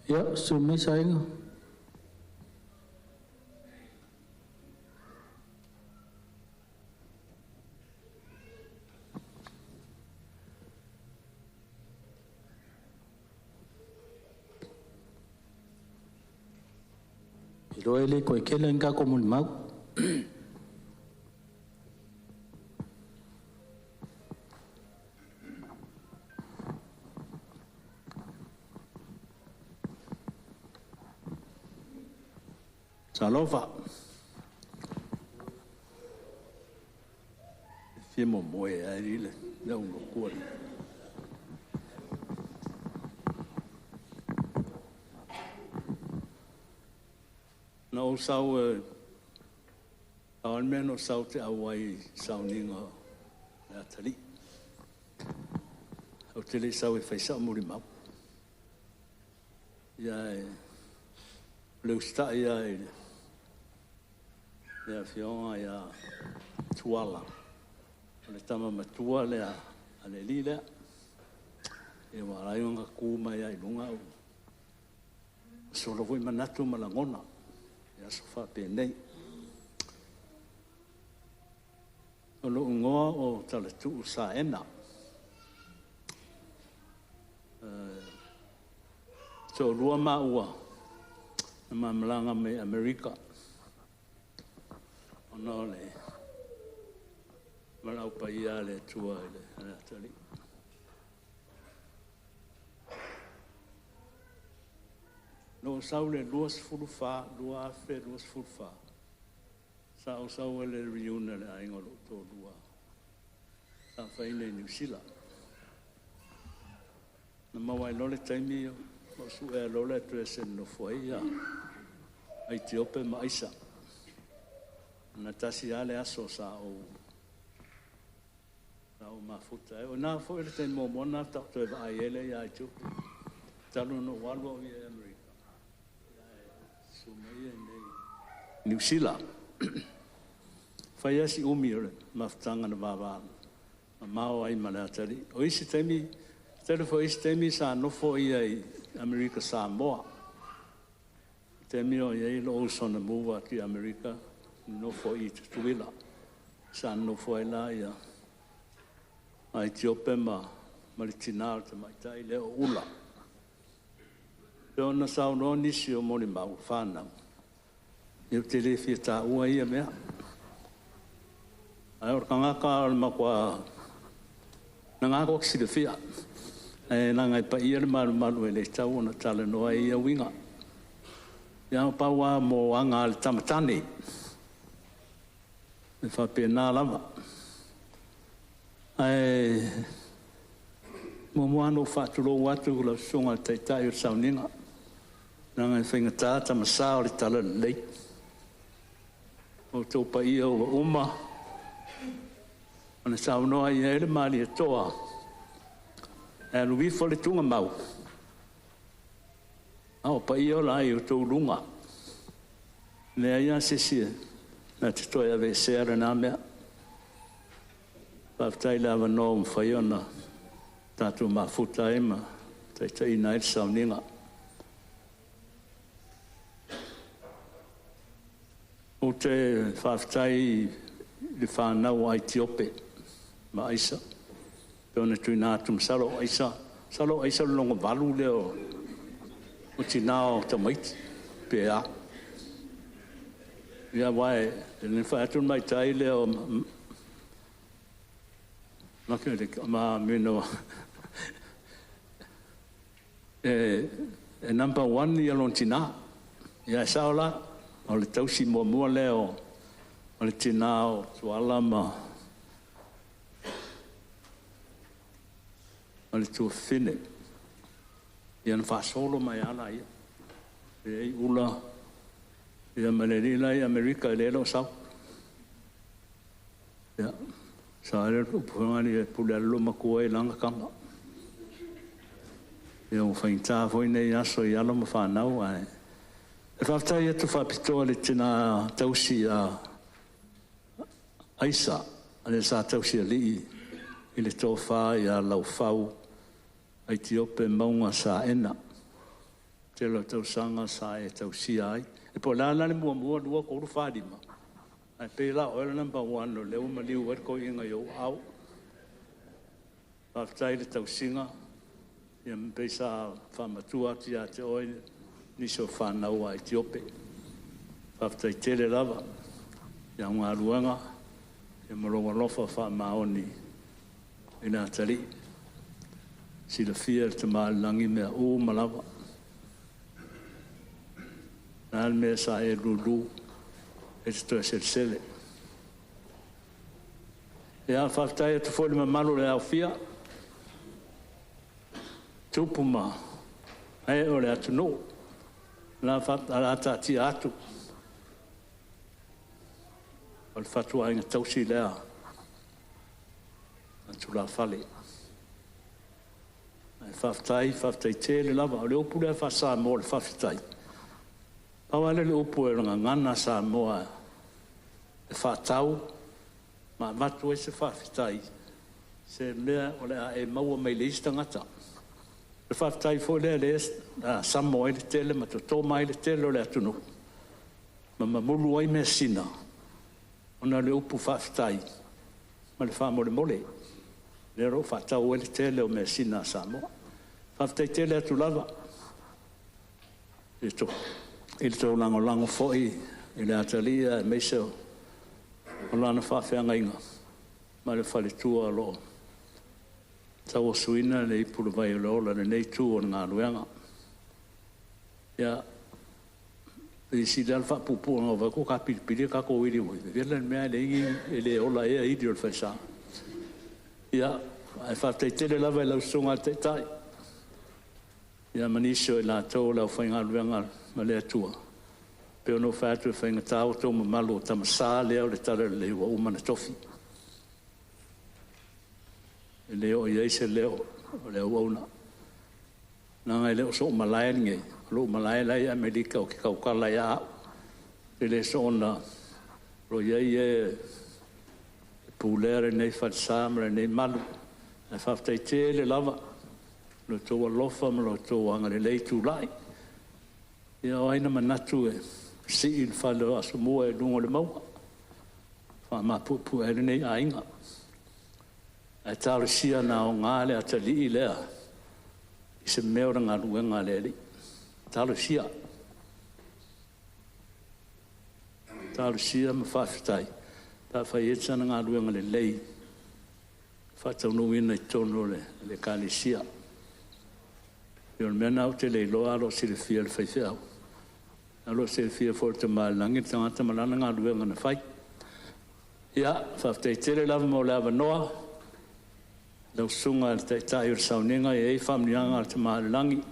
I: Ia, sume sainga. Roe le koe kele nga ko muli mau. Salova. Fimo moe ai le na un ko. No sau al menos sau te awai sau ninga na tali. O te le sau e faisa muri mau. Ya le sta ya ya fiona ya tuala. Le tama matua le ale lila. E wa raionga kuma ya ilunga. Solo voi manatu malangona. Ya sofa penei. O lo ngoa o Talatu Saena. So lua maua. Na mamlanga me Amerika. O no le. Malau pa ia le tua le anatali. No saule luas fulufa, lua fe luas fulufa. Sao le reunion le aingo lo to lua. Sa faile New Zealand. Na mawai lole taimi o su e lole tresen no foia. Aitiope maisa. Na tasi ale aso sa o mafuta. O na fo ele ten mo mona ta to va ele ya chu. Talo no walwa i America. New Zealand. Whaia si umire, maftanga na wawa. Mao ai manatari. O isi temi, telefo isi temi sa nofo i Amerika Samoa. Temi o iei lo osona muwa ki Amerika, nofo i tutuila. Sa nofo i la ia. Aitiope maritinao te maitai leo ula. Peo na sao no nisi o moni mau whanau. Iu te le fia tā ua ia mea. Ai ora ka ngaka o makua na ngako kisi le fia. E na ngai pa ia le malu e le tau na tala noa ia winga. Ia pa ua mo anga le tamatane. E whape nā lama. Ai mo moano whatulo watu la songa taitai o sauninga. Nā ngai whainga tā masao le tala lei. O tō pa ia o uma. Ana sao noa i ele mali e toa. E luifo le tunga mau. Au pa i o la i o tō runga. Nea ia sesia. Na te toi ave seara nā mea. Paftai lawa no mwhai ona. Tātou mafuta ema. Tai nai sauninga. O te whaftai le whanau Aitiope ma Aisa. Peona tui nātum salo Aisa. Salo Aisa longa walu leo. O tinao tamaiti. Pea. Ia wae. Ne whaatun mai tai leo. Ma mino. Number one i alon tina. Ia saola. O le tausi mua leo, o le tinao, tuala ma, o le tua whine. Ia na whasolo mai ala ia. Ia i ula, ia malerila i Amerika i lelo sau. Ia, sa ere upuhangani e pule aluma kua i langa kama. Ia o whainta foi nei aso i alama whanau ai. E whaftai atu whapitoa le tina tausi a Aisa, ane sa tausi a lii, i le tō whā i a lau whau, Aitiope Maunga Saena, te lau tausanga sa e tausi ai. E po lālane mua lua koru whārima. Ai pēla oela number one, o leo maliu warko inga i o au. Whaftai le tausinga, ia mpesa whamatua ti a te oi, niso whanau a Aitiope. Whaftai tere lava, ia ngā ruanga, ia maronga lofa whamaoni i nā tari. Sila fia te maalangi mea o malawa. Nāl mea sa e lulu, e te toa sele. Ia whaftai atu fōli ma malu le au fia. Tupuma, e o le atu no. La fata ti atu. O le fatua inga tausi lea. Atu la fale. Whaftai te le lava. O le opu lea whasa mo le whaftai. Pawale le opu e ranga ngana sa moa. E whatau. Ma matu e se whaftai. Se lea o lea e maua mai le istangata. Le whaftai fo lea le Samoa i le tele, ma to mai le tele o le atunu. Ma mamulu ai mea sina. Ona le upu whaftai. Ma le whamole mole. Le ro whatau e le tele o mea sina Samoa. Whaftai tele atu lava. I le tō lango foi, i le atalia, e meiseo. O lana whawhianga inga. Ma le whale tua alo. Tau o suina le ipuru vai o leola le nei tū o ngā ruenga. Ia, i si dal whapupu ngā wako ka piripiri ka ko wiri ui. Vela mea le ingi e le ola ea idi o le whaisa. Ia, ai whaftai tele lava e lau sunga te tai. Ia manisio e la tō lau whai ngā ruenga ma lea tua. Peo no whātu e whai ngā tāo tō ma malo tamasā leo le tara le ua umana tofi. Leo i eise leo, leo auna. Nā ngai leo so malaya nge, lo malaya lai Amerika o ki kaukala ia au. Le so ona, lo iei e pūlere nei whatsamra nei malu. E whaftai te le lava, lo tōa lofa ma lo tōa anga le leitu lai. Ia o aina manatu e si il whalo aso mua e lungo le maua. Wha pupu e nei a inga. E tāru sia nā o ngāle a ta lii lea. I se meora ngā ruenga lea li. Tāru sia. Tāru sia ma whawhitai. Tā whai etana ngā ruenga le lei. Whatau nuina i tono le kāli sia. Ion mena au te lei loa alo siri fia le whaiwhiau. Alo siri fia fōr te mālangi tangata malana ngā ruenga na whai. Ia, whawhitai tere lava mo lava noa. Lau sunga te tai o sauninga e whamnianga al te maalangi.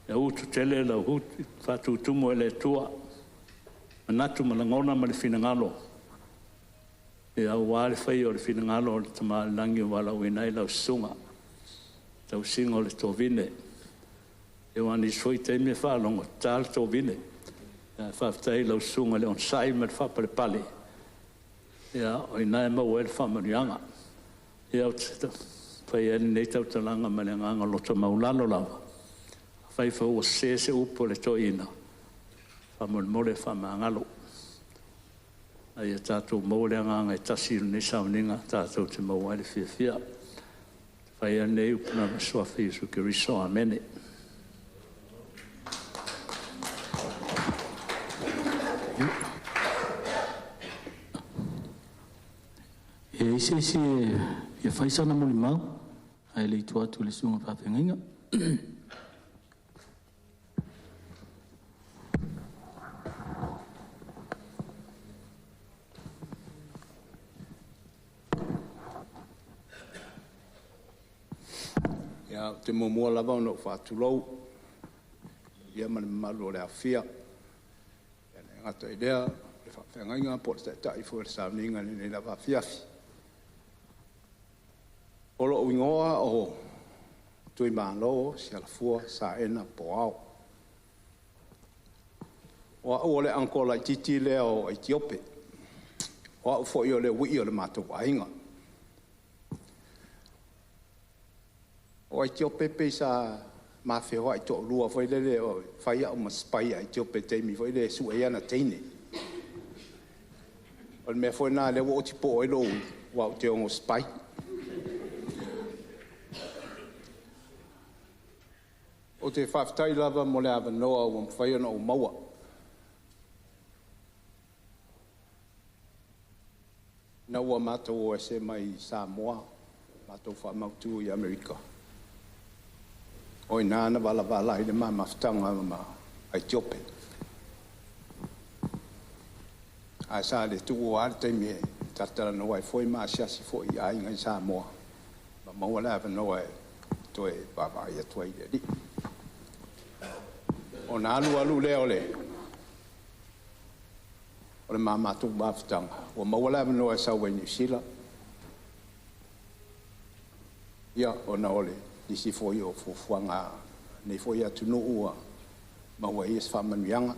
I: E utu tele lau hutu, whatu tumu e le tua. Manatu malangona ma le whinangalo. E au wāre whai o le whinangalo o le te maalangi o wala uinai lau sunga. Tau singa o le tovine. e wani soi te me whalongo, tāl tō vine. Whaftai lau sunga le on sai me whapare pale. Ia, o ina e mau e whamarianga. Ia, whai e nei tau talanga ma le nganga loto maulalo lawa. Whai whau o se upo le to ina. Whamore whamangalo. Ai e tātou mau le nganga e tasi ni sauninga, tātou te mau aile fia. Whai e nei upuna ma sua Jesu Kiriso, amene.
D: E isi e whaisana muli mau, ai le itua atu le sunga whawhenginga.
B: Ia, te momoa lava o no whātulou, ia mani malu o le awhia, ia ne ngata idea, le whawhenginga, po te tai fo le sauninga ni nei lava fiafi. Olo uingoa o tui mālo, si alafua, Saena, po au. O au o le ankola i titi lea o Aitiope. O au fo i o le wii o le mātou wahinga. O Aitiope pe sa mawhewa i tō lua fo i lele o whaia o maspai a Aitiope teimi fo i le su e ana teine. O le mea fo i nā le wo o tipo o ilo wa o te ongo spai. O te whaftai lava mo le awa noa o mwhaiona o maua. Na ua mātou o ese mai Samoa, mātou whamautu i Amerika. O i nāna wala i le mā mawhtanga ma Aitiope. A sa le tuku o arte me tatara noa e foi mā siasi foi i ainga i Samoa. Ma maua le awa noa e toe wawai atua i le li. O na alu leo le. O le mātou mawhtanga. O mawala noa e sawa i New Zealand. Ia, o na ole, nisi foi o fufuanga, nei foi atu no ua, maua i es whamanuianga.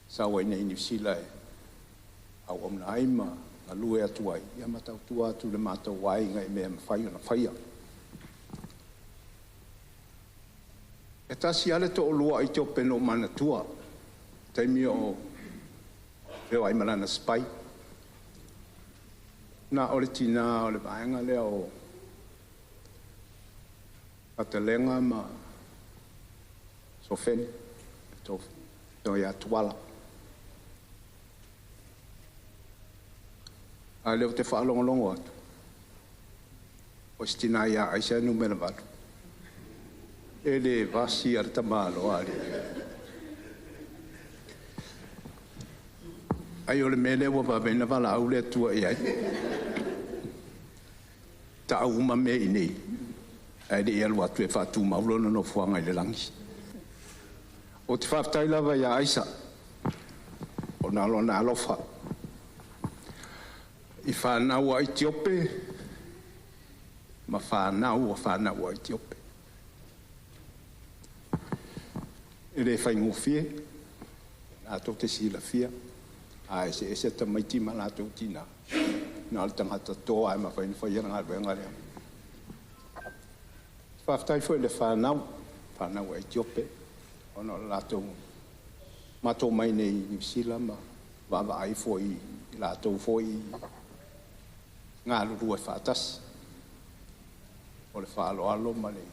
B: Sawa i nei New Zealand. Au omna aima, na lue atu ai. Ia matau tua atu le mātou wainga i mea mwhai ona whaia. E tasi ale to o lua i te o peno mana tua. Teimi o reo ai malana spai. Nā ole tina o le vaenga lea o patalenga ma sofeni. To ia tuala. A leo te whaalongolongo atu. O stina ia aisa numera vatu. Ele vasi ar tamalo ali. Ai ole mele wa va bena vala aule tua ia. Ta uma me ini. Ai de elu atu e fatu maulo no fuanga ile langi. O te whaftai lava ia aisa. O na alofa. I whanau a Aitiope. Ma whanau a Aitiope. Ele fai ngofie, a to te sila fia, a ese ta maiti mana to tina. Na al tangata to ai ma fai nga venga le. Whaftai foi le whanau a Aitiope, ono lato mato mai nei New Zealand ma va ai foi lato foi ngā luru e whātas. O le whaalo ma le,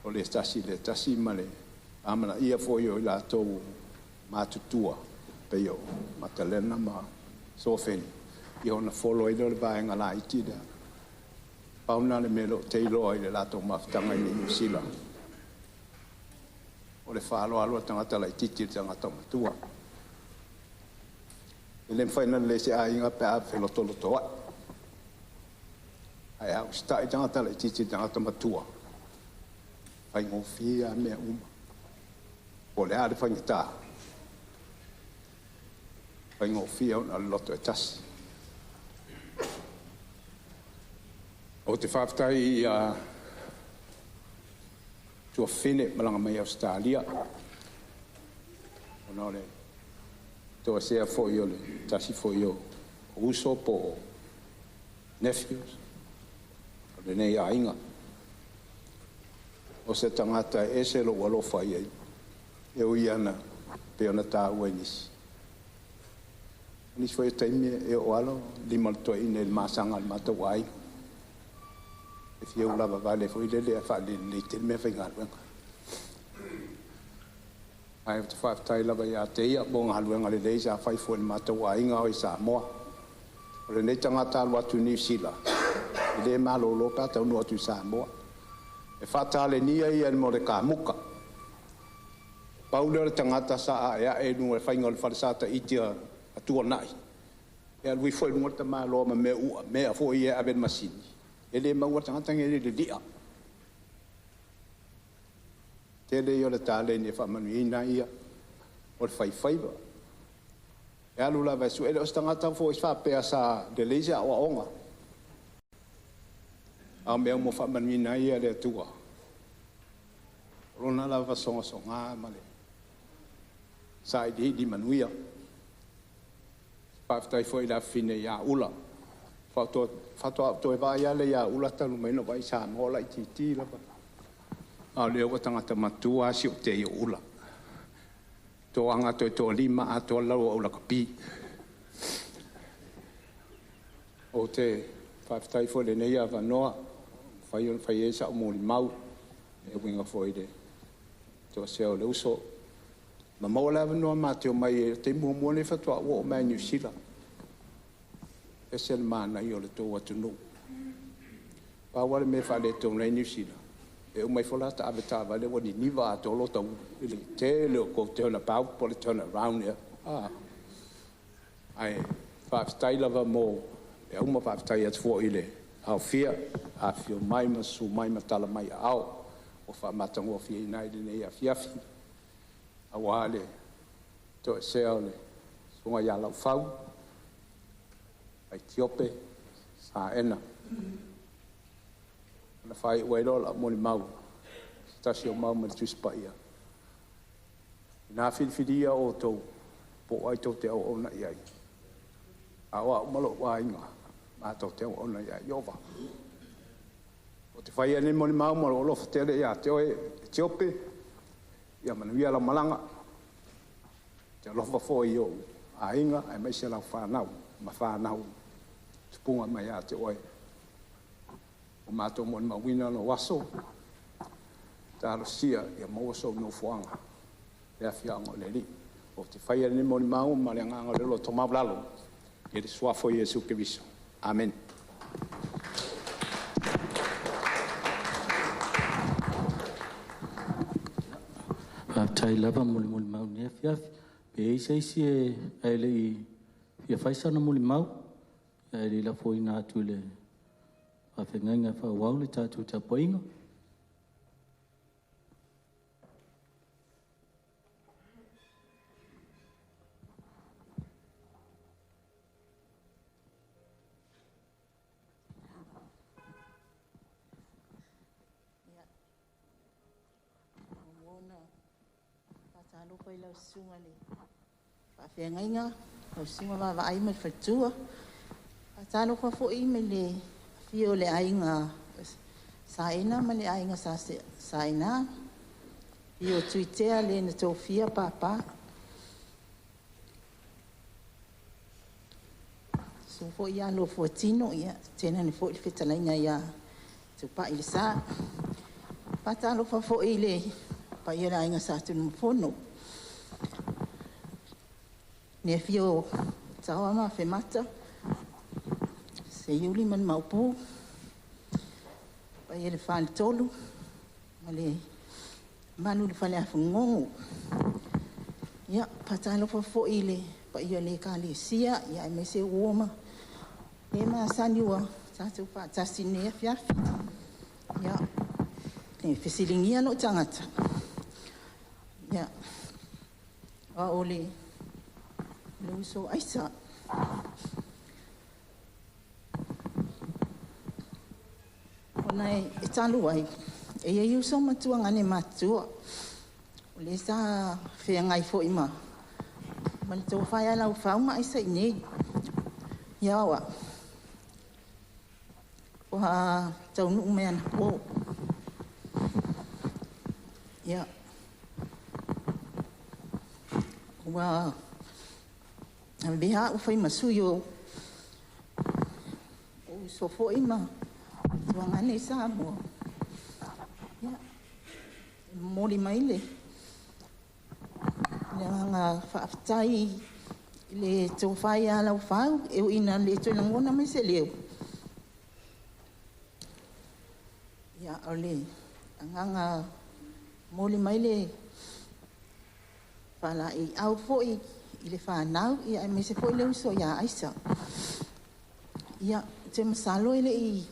B: o le tasi ma le, amana ia foi o la tou matutua pe o matalena ma sofeni i ona follow i le vaenga la itida pauna le melo teilo i le lato maftanga i New Zealand o le falo alo tangata la ititi tangata matua ele final le se ainga pe a felotoloto ai au sta i tangata la ititi tangata matua ai ngofia me o le ale whaingita. Whaingofia na loto e tasi. O te whaftai
K: tua fine malanga mai Australia. Ona le to sea fo yo le tasi fo yo uso po nephews le nei ainga o se tangata e se lo walo fai e o iana pe ona ta wenis ni foi taimi e o alo lima to ine il masanga al mata wai e fia ula vale foi le fa le te me fa ngal I have to five taila ba ya te ia bon haluenga le leisa fai foi mata wai nga o Samoa o le nei tangata lo atu New Zealand le malo lo ka ta no atu Samoa e fatale nia ia mo le kamuka Paulo le tangata sa ia e no e fainga le falsata itia atua nai e lui foi mo ta malo ma me u me a foi e aben masini e le mau tangata nge le dia tele yo le tale ni fa manuina ia o fai faiba e alu la vai su e le tangata foi fa pe sa de leja o onga a me mo fa manuina ia le tua rona la va songa songa male sai di manuia Paftai foi la fine ya ula. Fato to vai ale ya ula talu mai no vai sa mo la titi la ba. A le o tanga matua si o te ula. To anga to lima a to la o la kapi. O te paftai foi le nei ava noa. Fai esa o mo li mau. E winga foi de. To se o le uso ma mo la no ma te mai te mo mo le fatwa o mai New Zealand e se mana io le to atu no pa wale me fa le to New Zealand e o mai fola ta abeta vale o di niva to lo to le te le ko te na pa po le turn around here ai fa style of mo e o mo fa style at for ile au fia a fio mai ma su mai ma tala mai au o fa matango fia inai de ne fia awale to seole sunga ya la fau Aitiope Saena na fai welo la mo mau stasio mau me tu spaia na fidia o to po ai to te o na ia awa malo wa inga ma to te o na ia yova o te fai ani mo mau mo lo fete ya te o Aitiope ia manuia la malanga te lofa fo io ainga ai mai se la fa nau ma fa nau spunga mai ate oi o mato mo ma wina no waso ta sia ia mo so no fuanga ia fianga le li o te fai ni mo mau ma le nganga le lo toma blalo e de sua fo Yesu ke viso amen
I: tai lava muli mau ne fiaf pe sei si e le ia faisa na muli mau e le la foi na tu le a fenga fa wau le tatu ta poinga
J: Talo ko ila sunga le. Pa fe ngainga, o sunga va va ai me fatua. Talo ko fo I me le fio le ainga Saena me le ainga Saena. Io tuitea le na tofia papa. So fo ia lo fo tino ia tena ni fo fetalaina ia tu pa ile sa. Pa talo fo ile pa ia la ainga sa tu no fono. Ne fio tawa ma fe mata se yuli man maupu pa ia le fal tolu male manu le fale afungo ya patalo fo ile pa ia le kali sia ya me se woma e ma saniwa sa tu pa tasine fia ya ne fisilingia no tangata ya a ole lo so aisa onai italu ai E ia uso matua ngane matua. O le sa whea ngai fo ima. Mani tau whai ala u whau mai sa inei. Iawa. O ha tau nuu mea na po. Ia. Ua. A beha u whai masui o. O so fo ima. Tua ngane sa mua. Ia. Mori maile. Nga whaafitai le tau whai ala u whau, e o ina le tau langona mai se leo. Ia o le, anganga moli mai le whala i au foi i le whanau, ia e me se foi leo so ia aisa. Ia te masalo ele i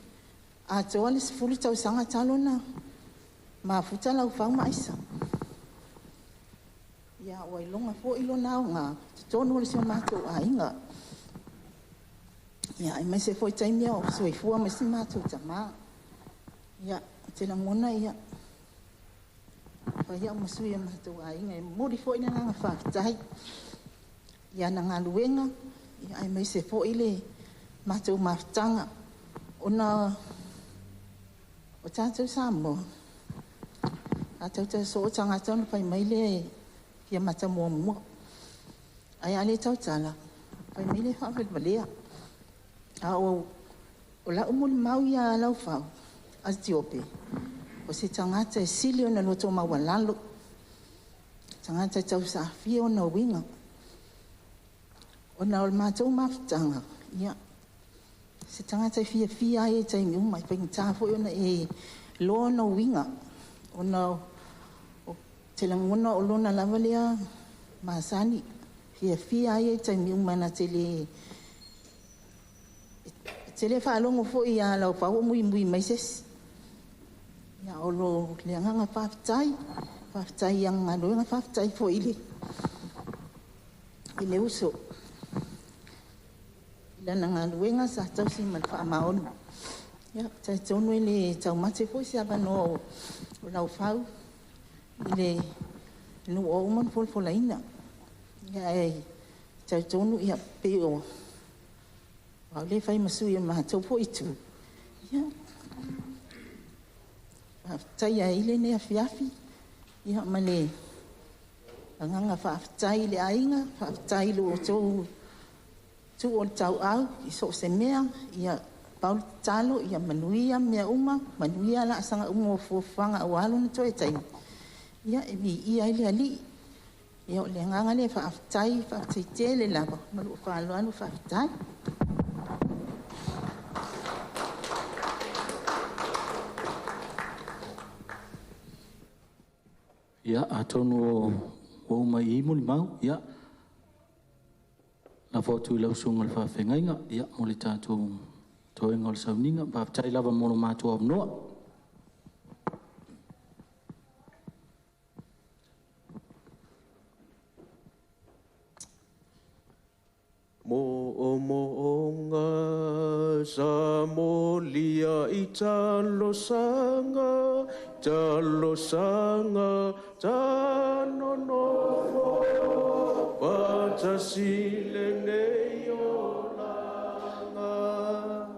J: a toa le sifuri tau sanga talona, ma futa lau whau ma aisa. Ia o ilonga fo ilo nao nga tonu le se mato a inga. Ia e me se foi taimia o so i fua me se mato tama. Ia te la mona ia. Pa ia o masui a mato a inga e mori fo ina nga whaakitai. Ia na ngā luenga. Ia e me se fo ile mato mawhtanga. Ona o tātou Samoa. A tātou so o tanga tonu pai maile kia mata mua mua. Ai ale tau tala. Pai mele whawet malea. A o la umuli mau ia lau whau. Aitiope. O se tangata e sili o na loto maua lalo. Tangata tau sa fia o na winga. O na o mātou mawhtanga. Ia. Se tangata fia fia e taimi umai. Pai ngitafo o na e loa na winga. O na te langona o lona lava lea maasani. Fia ai tai mi umana te le whaalongo fo i a lau pau mui mai ses. Ia o lo le anganga whaafitai ang ngaloenga whaafitai fo ile. Ile uso. Ila na ngaloenga sa tau si man whaamaonu. Ia, tai tonu ele tau mate fo si abano o lau whau. Ile nu o man fol ina ya e tau tonu ia peo wa le fai masu ia ma tau po itu ya tai ia ile ne afiafi ia male anganga fa tai le ainga fa tai lo tu o tau au i so se mea ia paul talo ia manuia mea uma manuia la sanga ungo fo fanga o alu no toi tai. Ia e mi ia ile ali. Ia o le nganga le whaafitai te le lava. Malu whaaloanu whaafitai.
I: Ia, a tonu o mai I muli mau. Ia. Na whautu I lausunga le whaafengainga. Ia, muli tātou toenga o le sauninga. Whaafitai lava mono mātua au noa.
C: Mo'onga sa molia I talo sanga tanono pata sile nei o langa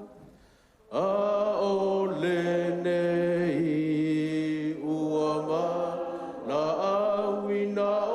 C: a ole nei uama na awina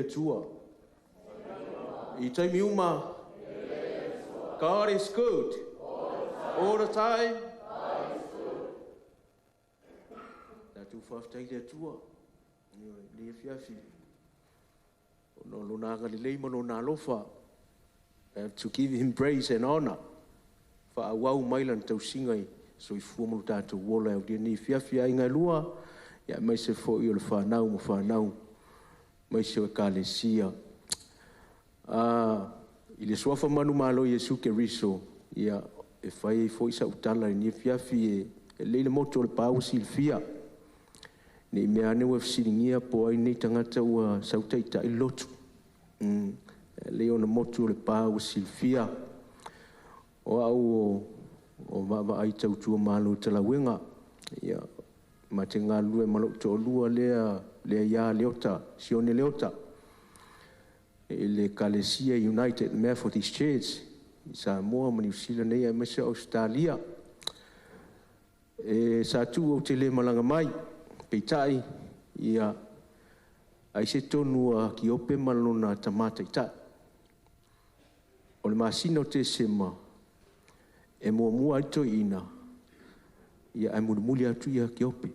C: le tua. I taimi uma. God is good. All the time. Na tu whaftai le tua. Le fiafi. No lona galilei mo lona alofa. To give him praise and honor. Wau mailan tau singai. So I fuamu tātou wola au dia ni fiafi ai ngai lua. Ia mai se fo i o le whanau mo whanau. Mai se o kalesia. I le suafa manu malo Yesu ke riso. Ia e whai e fo i sa utala ni fiafi e leile moto le pāu silfia. Nei mea ane ua fsiringia po ai nei tangata ua sautaita i lotu. Leo na motu le pāu silfia. O au o mama ai tautua malo tala wenga. Ia ma te ngā lue malo to lua lea ia leota, sione leota. E le Kalesia United Methodist Church. I Samoa ma New Zealand nei a mese Australia. E sa tu o te le malanga mai. Peitai, ia ai se tonu a ki ope malona tamata ita. O le masina o te sema, e mua aito ina, ia ai mulimuli atu ia ki ope.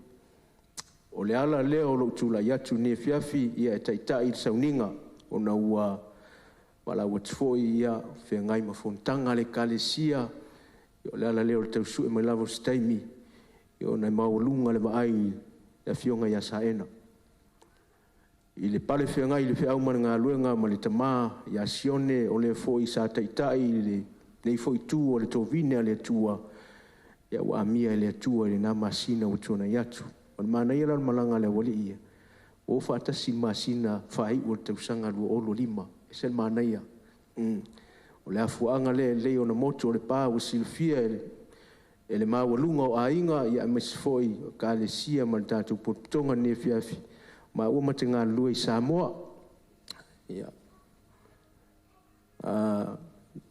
C: O le ala leo lo tula iatu ne fiafi, ia e taitai sauninga, o na ua wala watfoi ia, whea ngai mafontanga le Kalesia, o le ala leo le tausu e mai lavo staimi, o na maulunga le maai, la fionga ia Saena. I le pale whianga i le whiau mana ngā luenga ma le tamā ia sione o le fo i sa taitai le nei fo i tū o le tōvine a le tua ia ua amia le tua le nā masina o tuana iatu. O le mana ia la malanga le wali ia. O whaatasi masina whai o le tausanga lua olo lima. E se le mana ia. O le afuanga le o na moto o le pā o silfia e le mawalunga o ainga ia mesfoi o Kalesia ma le tātou potonga ne fiafi ma ua mate ngā lua i Samoa ia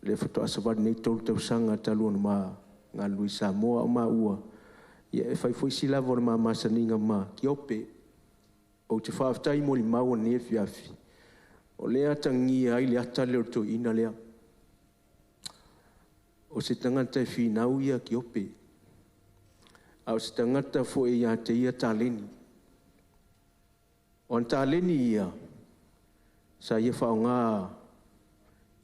C: le whato asawari nei tolu tausanga talua ma ngā lua i Samoa o ma ua ia e whaifoi si lava o le ma masaninga ma ki ope o te whaaftai mo li maua ne fiafi o lea tangia ai le ata leo to ina lea o se tangata e whinau ia ki ope. Au se tangata fo e ia te ia tāleni. O an tāleni ia, sa ia whao ngā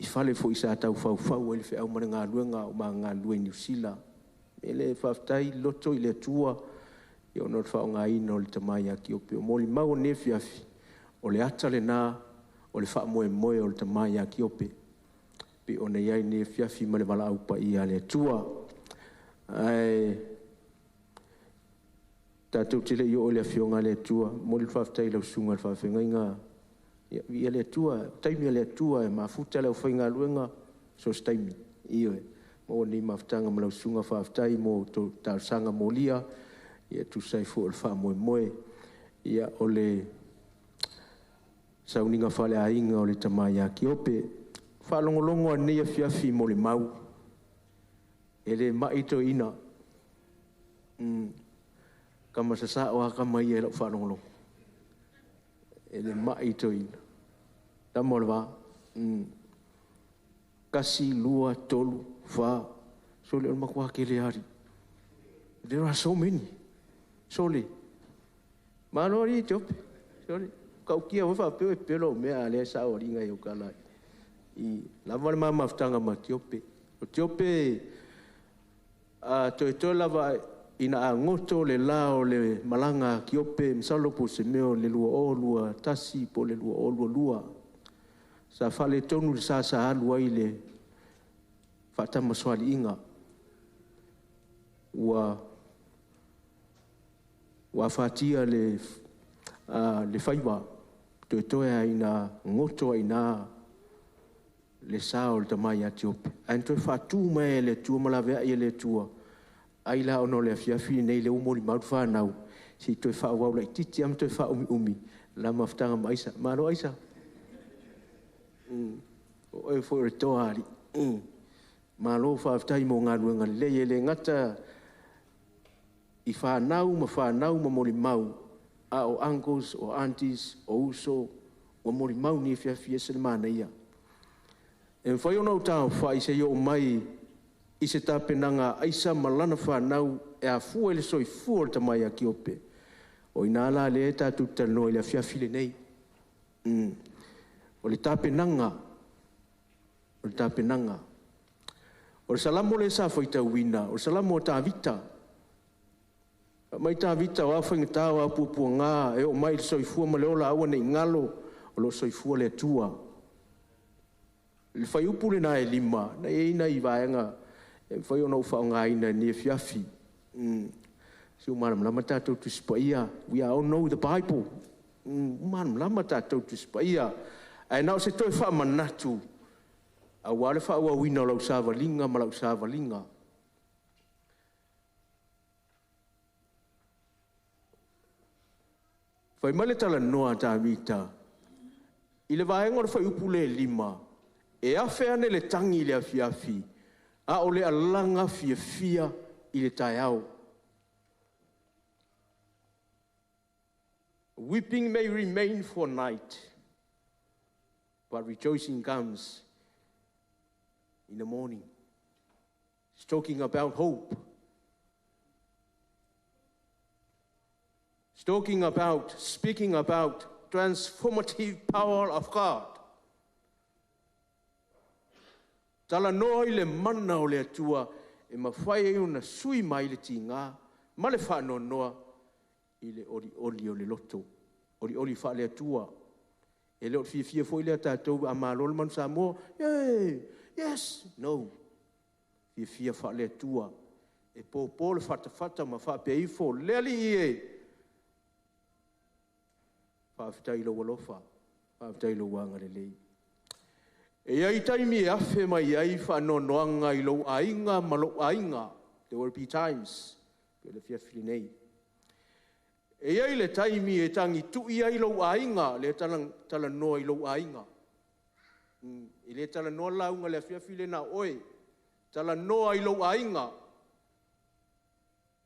C: i whale fo i sa tau whau e le whiau mana ngā luenga o ngā lue New Zealand. E le whaftai loto i le tua i o nor whao ngā ina o le tamai a ki ope. O moli mau ne fiafi, o le ata le nā, o le wha moe o le tamai a ki ope. Pe ona iai ne fiafi ma le wala aupa i a le tua. Ai, tātou te le i o le awhionga le tua, mo le whaftai lau sunga le whawhenga inga. Ia le tua, taimi a le tua e mafuta lau whainga luenga, so staimi, iyo e. Mo ni maftanga ma lau sunga whaftai mo tāu sanga mo lia, ia tu sai fo le wha moe. Ia o le sauninga whale a inga o le tamai a ki ope, whalongolongo a nea fiafi mo le mau. E le maito ina. Kama sasa o haka mai e lau whalongolongo. E le maito ina. Tamo le wā. Kasi, lua, tolu, wha. So le makua ke le hari. There are so many. So le. Manori Aitiope. So le. Kaukia wafa peo e pelo mea le sa o ringa i o kalai. I lava le mama ftanga ma Aitiope. O Aitiope to lava ina a ngoto le lao le malanga Aitiope msalo po se meo le lua o lua tasi po le lua o lua. Sa fale tonu le sa alua i le fata maswali inga. Wa fatia le faiwa to ina ngoto ina le sao le tamai Aitiope. Anto fatu mai le tua malave ia le tua. Ai la ono le fiafi nei le umoli mau whanau. Si toi wha wau lai titi am toi wha umi. La maftanga ma Aisa. Maro Aisa. O e fo e toari. Malo whaaftai mo ngā ruenga le ngata i whanau ma moli mau. A o uncles, o aunties, o uso, ua mori mau ni fiafia se le mana ia. E whai ona o tāo whai se o mai i se tāpenanga aisa malana whanau e a fua ele soi fua o tamai a Aitiope. O ina ala le e tātou tano i le fiafile nei. O le tāpenanga. O le tāpenanga. O le salamo le sa whaita uina. O le salamo o tā vita. Mai tā vita o awhainga o apupua ngā e o mai le soi fua ma le ola awa nei ngalo o lo soi fua le atua. Le whai upu le na e lima. Na e ina i vaenga. E whai ona uwha o ngā ina ni e fiafi. So manam lama tātou tu spaia. We all know the Bible. Manam lama tātou tu spaia. E nao se toi wha manatu. A wale wha ua wina o lau sāwalinga ma lau sāwalinga. Whai male tala noa tā mita. I le vaenga o le whai upu le lima. E awhi ane le tangi le afiafi. A o le alanga fia i le tai au. Weeping may remain for night, but rejoicing comes in the morning. It's talking about hope. It's talking about, speaking about transformative power of God. Tala noa i le mana o le atua e mawhai e una sui mai le tinga, ma le whano noa i le oli o le loto. Oli wha le atua. E leo fia foi le tātou a mālol manu Samoa. Yay! Yes! No. Fia wha le atua. E pōpō le whata ma wha pe ifo. Le ali i e. Wha fitai lo walofa. Wha fitai lo wanga le lei. E ai taimi e afe mai ai wha no noanga i lo ainga ma lo ainga. There will be times. Pio le fia fili nei. E ai le taimi e tangi tui ai lo ainga, le tala noa i lo ainga. E le tala noa launga le fiafile na oe, tala noa i lo ainga.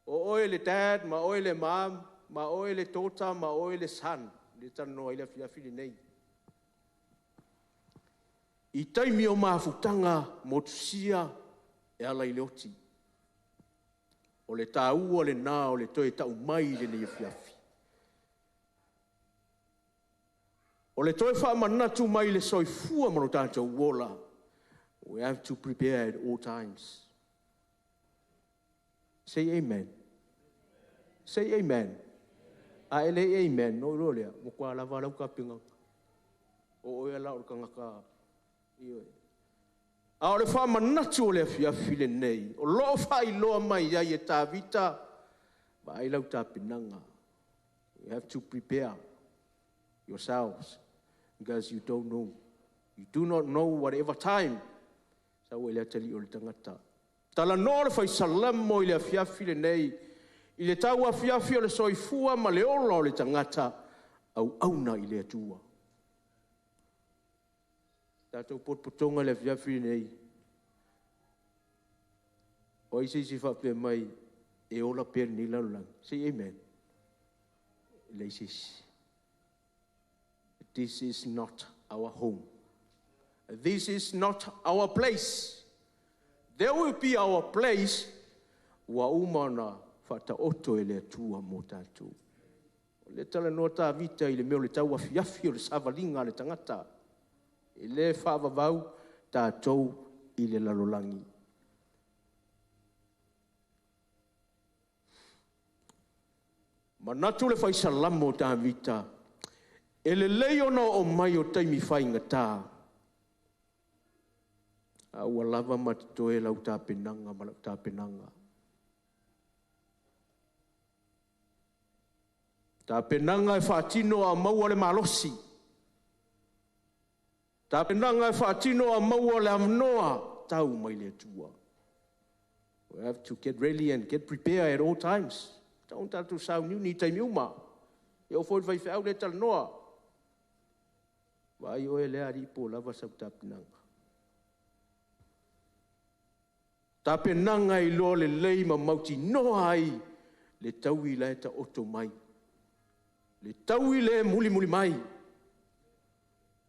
C: O oe le dad, ma oe le mom, ma oe le tota, ma oe le son, le tala noa i le fiafile nei. I taimi o mafutanga motusia e ala i le oti. O le tāua le nā o le toe tau mai le nei fiafi. O le toe wha manatu mai le soifua mano tātou wola. We have to prepare at all times. Say amen. Say amen. A ele amen. No rolea. Mo kua lava lau ka pinga. O oe la o ka ngaka. Ioe. A o le wha manatu o le fiafi le nei. O loo whai loa mai ai e tā vita. Ba ai lau tā pinanga. You have to prepare yourselves. Because you don't know. You do not know whatever time. Sa o le atali o le tangata. Tala no le whai salamo i le fiafi le nei. I le tau a fiafi o le soifua ma le ola o le tangata. Au auna i le atua. Tātou potpotonga le fiafi nei. O isi si whape mai e ola pēr ni laulang. Say amen. Leisis. This is not our home. This is not our place. There will be our place wa umana whata oto e le atua mo tātou. Le tala no tā vita i le meo le tau a fiafi o le savalinga le tangata. E le whaavavau tātou i le lalolangi. Manatu le whaisalamo tā vita. E le leiona o mai o taimi whainga tā. A ua lava matitoe lau tā penanga ma lau tā penanga. Tā penanga e whaatino a maua le malosi. Tā penanga e whaatino a maua le amnoa tau mai le tua. We have to get ready and get prepared at all times. Don't have to sound new ni taimi uma. E o fwoi vai whiau le tal noa. Vai o e lea ripo lava sau tā penanga. Tā penanga i loa le lei ma mauti noa ai le taui le ta oto mai. Le taui le muli mai.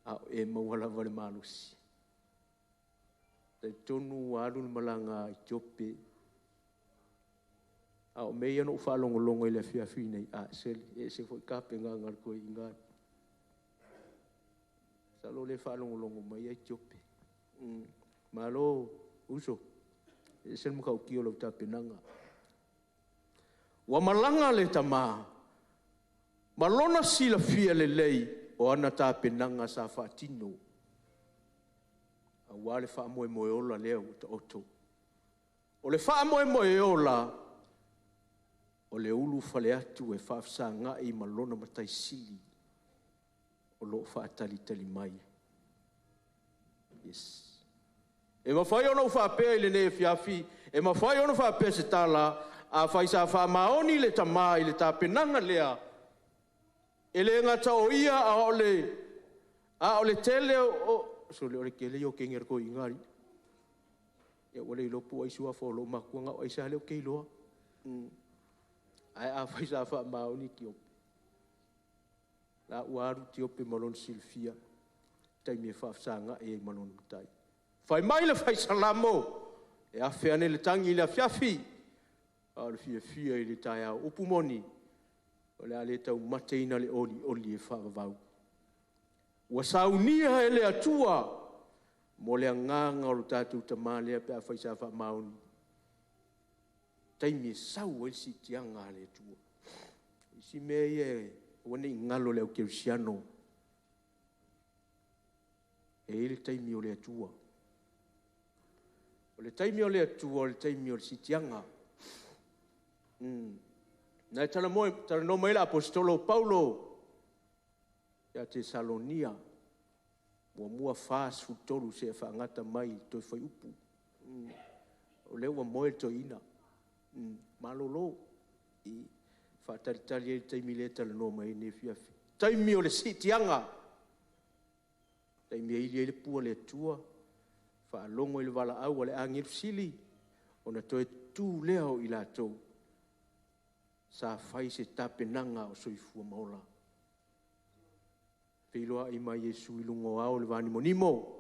C: a e mauhala vale malusi. Te tonu alu ni malanga Aitiope. A o mea no whalongolongo i le fiafi nei a seli. E se foi kape ngā ngar koe i ngāi. Salo le whalongolongo mai Aitiope. Malo uso. E se muka o kio lau tapenanga. Wa malanga le tama. Malona sila fia le lei o ana tapenanga sa whaatino. A wale wha moe moe ola leo ta oto. O le wha moe moe ola, o le ulu whale atu e whaafsa ngā i malona matai sili. O lo whaatali tali mai. Yes. E mawhai ono whaapea i le ne fiafi, e mawhai ono whaapea se tala, a whaisa wha maoni le tama i le tapenanga lea. E le ngata o ia a ole tele o, so le ore kele o kenger ko ingari ya ole lo po ai sua folo makuanga o isa le o keilo ai a faisa fa mauni ki o la waru ti o pe malon silfia tai me fa sanga e malon tai fai mai le faisa lamo e a fe ane le tangi le fiafi a le fia i le tai a upumoni o le ale tau mateina le oli e fa vau wa saunia ele atua mo le nganga o tatu tamale pe a faisa fa mauni taimi sau el si tianga le atua si me woni ngalo le kirsiano e il taimi o le atua o le taimi o le atua o le taimi o le si tianga na tala no mai la apostolo Paulo ya Tesalonia wa mua fas futolu se fa ngata mai to foi upu o le wa moe to ina malolo i fa tali e te mileta le no mai ne fiafi tai mi o le sitianga tai mi ile le pu le tua fa longo ile vala au le angir sili ona to tu leo ila to sa fai se tapenanga o soifua maola Peiloa i mai Yesu i lungo au le vani monimo.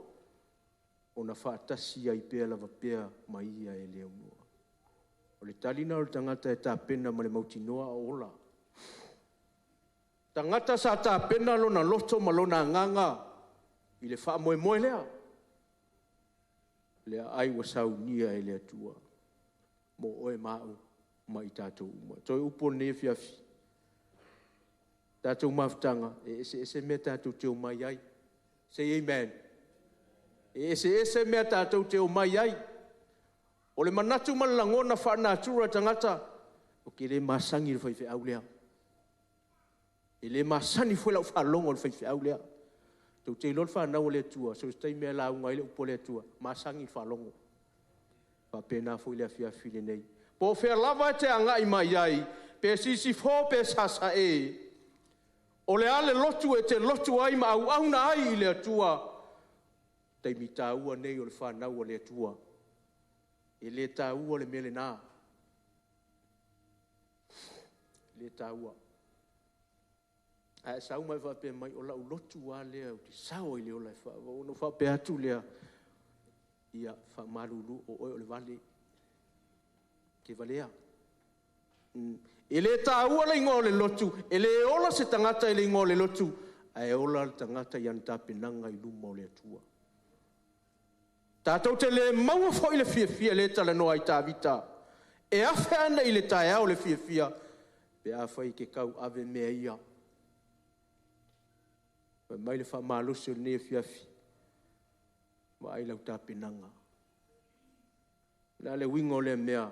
C: O na whaatasi ai pēa lava pēa mai ia e leo mua. O le talina o le tangata e tā pena ma le mautinoa o ola. Tangata sa tā pena lo na loto ma lo na nganga i le wha moe moe lea. Lea ai wa sau nia e lea tua. Mo oe mau mai tātou uma. Toi upo ne fiafi. Tātou mawhtanga, e mea tātou te o mai ai. Say amen. E mea tātou te o mai ai. O le manatu malangona whanātura tangata, o ke le masangi le whaiwhi au lea. E le masani fwe lau whalongo le whaiwhi au lea. Tau te ilon whanau le tua, so stai mea la unga ile upo le tua, masangi whalongo. Whapena fwe le fiafi le nei. Po whea lava te anga i mai ai, pe sisi fō pe sasa e, o le ale lotu e te lotu ai ma au na ai i le atua. Tei mi tā ua nei o le whanau o le atua. E le tā ua le mele nā. Le tā ua. A sau mai whape mai o lau lotu a lea o te sao i le o lai wha. Ono whape atu lea. Ia whamaruru o oi o le vale. Ke valea. E le tā ua le ingo le lotu, e le ola se tangata e le ingo le lotu, a e ola le tangata i anta penanga i luma o le atua. Tātou te le maua fo i le fia le tala noa i tā vita, e awhe ana i le tae au le fia, pe awhai ke kau ave mea ia. Mai le wha maalusi o ne fiafi, ma ai lau tā penanga. Na le wingo le mea,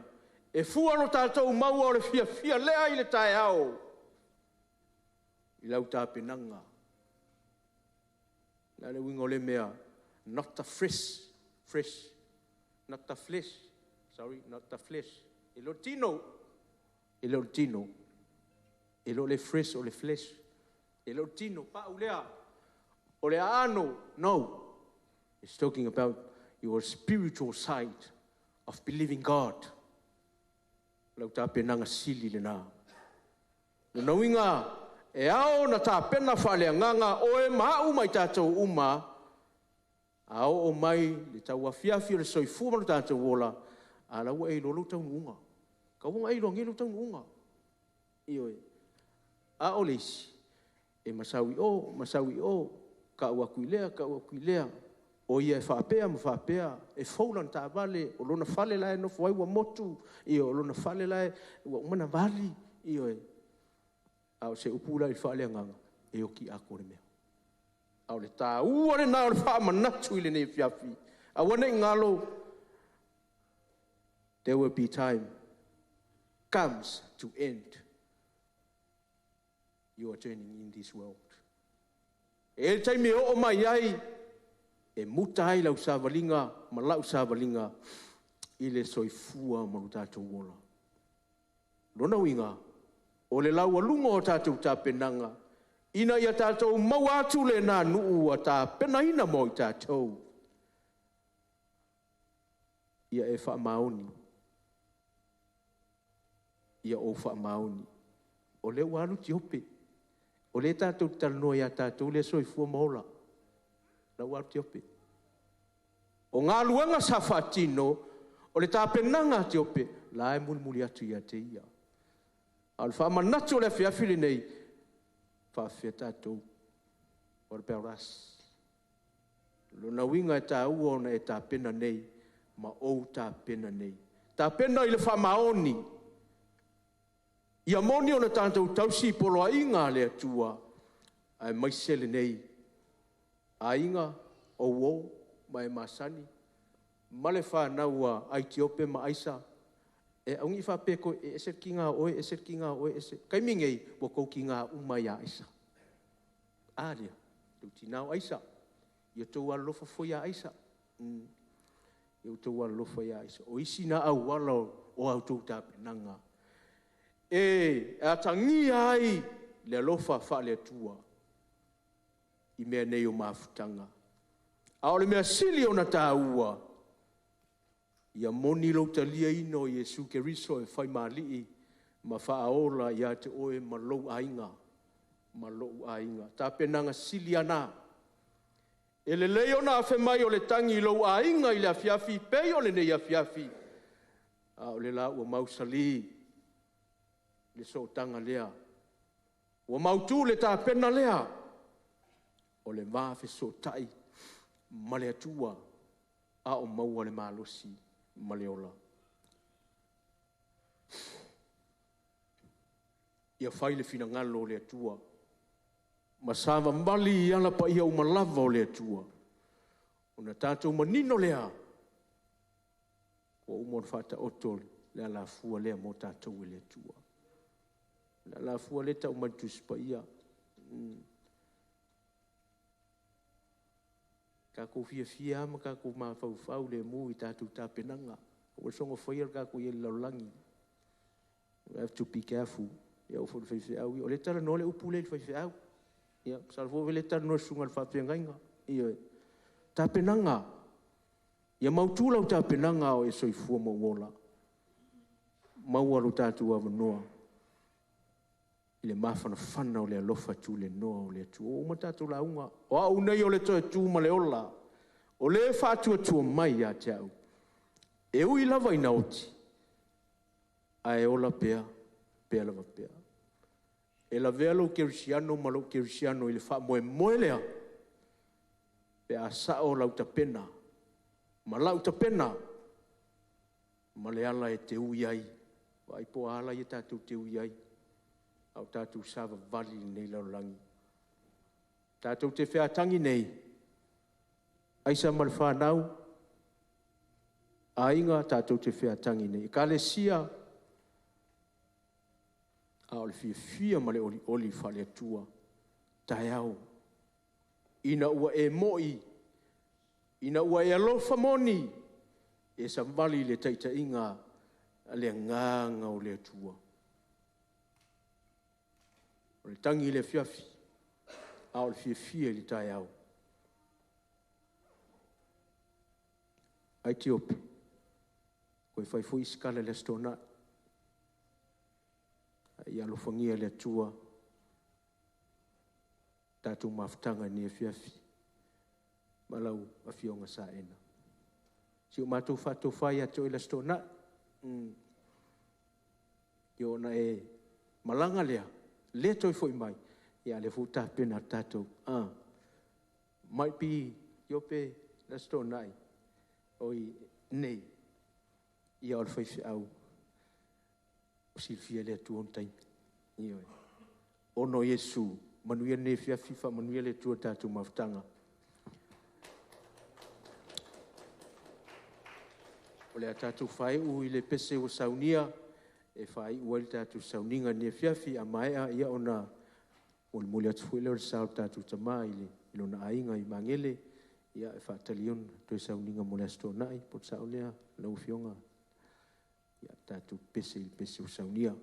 C: e fua no tātou maua o le fia lea i le tae au. I lau tā penanga. Na le wingo le mea, not the fresh, not the flesh, not the flesh. E lo tino, e lo le fresh o le flesh. E lo tino, pa ulea, o le ano, no. It's talking about your spiritual side of believing God. Lau tā penanga sili le nā. No inga, e ao na tāpena whaleanganga o e mau mai tātou uma, ao o mai le tau awhiawhi o le soifua manu tātou wola, a lau e lolo tau nuunga. Ka wunga e longi lo tau nuunga. Io e. A o leisi. E masawi o, ka ua kuilea. O ia e whaapea, ma whaapea. E faulan tā vale, o lona whale lai no fwai wa motu. Io, o lona whale lai, ua umana vali. Io e. A o se upula i whaleanganga. E o ki a kore mea. A o le tā ua le nā o le wha manatu i le nei fiafi. A wane ngalo. There will be time comes to end your journey in this world. E taimi o mai ai, e muta ai lau sāwalinga, ma lau sāwalinga, i le soifua manu tātou wola. Lona winga, o le lau alunga o tātou tāpenanga, ina ia tātou mau atu le nā nuu a tāpenaina mo i tātou. Ia e wha maoni. Ia o wha maoni. O le walu tiope. O le tātou talanoa ia tātou le soifua maola. La walu tiope. O ngā luanga sa whaatino, o le tāpenanga tiope, la e muli atu ia te ia. Al wha manatu o le whiawhiri nei, whawhia tātou. O le peoras. Lona winga e tā ua ona e tāpena nei, ma ou tāpena nei. Tāpena i le wha maoni. Ia moni o na tātou tausi polo a inga le atua, ai maisele nei, a inga o wo, mai masani, male whanau a Aitiope ma aisa, e aungi whapeko e eser ki ngā oe, eser. Kai mingei, wakou ki ngā umai a aisa. Ārea, tau tinau aisa, ia tau alofa foi a aisa. Ia tau alofa a aisa. O isi na au wala o au tau tāpenanga. E a tangi ai le alofa wha le atua i mea nei o mafutanga. A o le mea sili o na tā ua ia moni lau talia ino Iesu Keriso e whai maalii ma wha aola ia te oe ma lou ainga. Tā penanga sili ana. E le leo na awhe mai o le tangi lou ainga i le afiafi, pei o le nei afiafi. A o le la ua mausali le sotanga lea. Ua mautu le tāpena lea. O le mafe sotai, ma le atua, a o maua le malosi, ma le ola. Ia whai le fina ngalo le atua. Ma sawa mali i ala pa ia umalava o le atua. O na tātou manino lea. Ua umon whata otol, le ala fua lea mo tātou le atua. La fua leta umantus pa ia. Kako fia ma kako mawhau le mu i tātou tāpenanga. O songo whaia kako i laulangi. You have to be careful. Ia o whai whiau. O le tara no le upu le whai whiau. Ia, salvo le tara no sunga le whapia Ia, tāpenanga. Ia mautūlau tāpenanga o e soifua mauola. Mauaru tātou avanoa. Le mafana fana o le alofa tu le noa o le atu. O matatu la unga. O au nei o le toe tu ma le ola. O le whātua tua mai a te au. E ui lava ina oti. A e ola pea. Pea lava pea. E la vea lo kerisiano ma lo kerisiano i le wha moe lea. Pea a sao lau ta pena. Ma lau ta pena. Ma le ala e te ui ai. Wa ipo ala i tātou te ui ai. Au tātou sāwa vali nei laulangi. Tātou te whēatangi nei. Aisa mara whānau. A inga tātou te whēatangi nei. Ka le sia. A ole fia ma le oli whale atua. Tai au. Ina ua e moi. Ina ua e alofa moni. E sa vali le taita inga. Le nganga o le atua. O le tangi le fiafi, a o le fia li tai au. Aitiope, koe whai fui skala le stona, i alofangia le atua, tātou mawhatanga ni e whiawhi. Malau a Fionga Saena. Si o mātou whātou whai ato i la stona. Yo na e malanga lea. Le toi foi mai. Ia le futa pena tātou. Might be Aitiope la stona ai. Oi nei. Ia o le whaifi au. O silfia lea tuon taimi. Ia e. Ono Yesu. Manuia ne whiawhi wha manuia le tua tātou mawhatanga. O le a tātou whae u i le pese o saunia, e whae u ali tātou sauninga ni whiawhi a maea ia ona o le mole atu fuele o le sao tātou tamā i le ilona ainga i mangele, ia e whaatalion toi sauninga mole asto nai, pot sao lea, lau Fionga, ia tātou pese i le pese o saunia.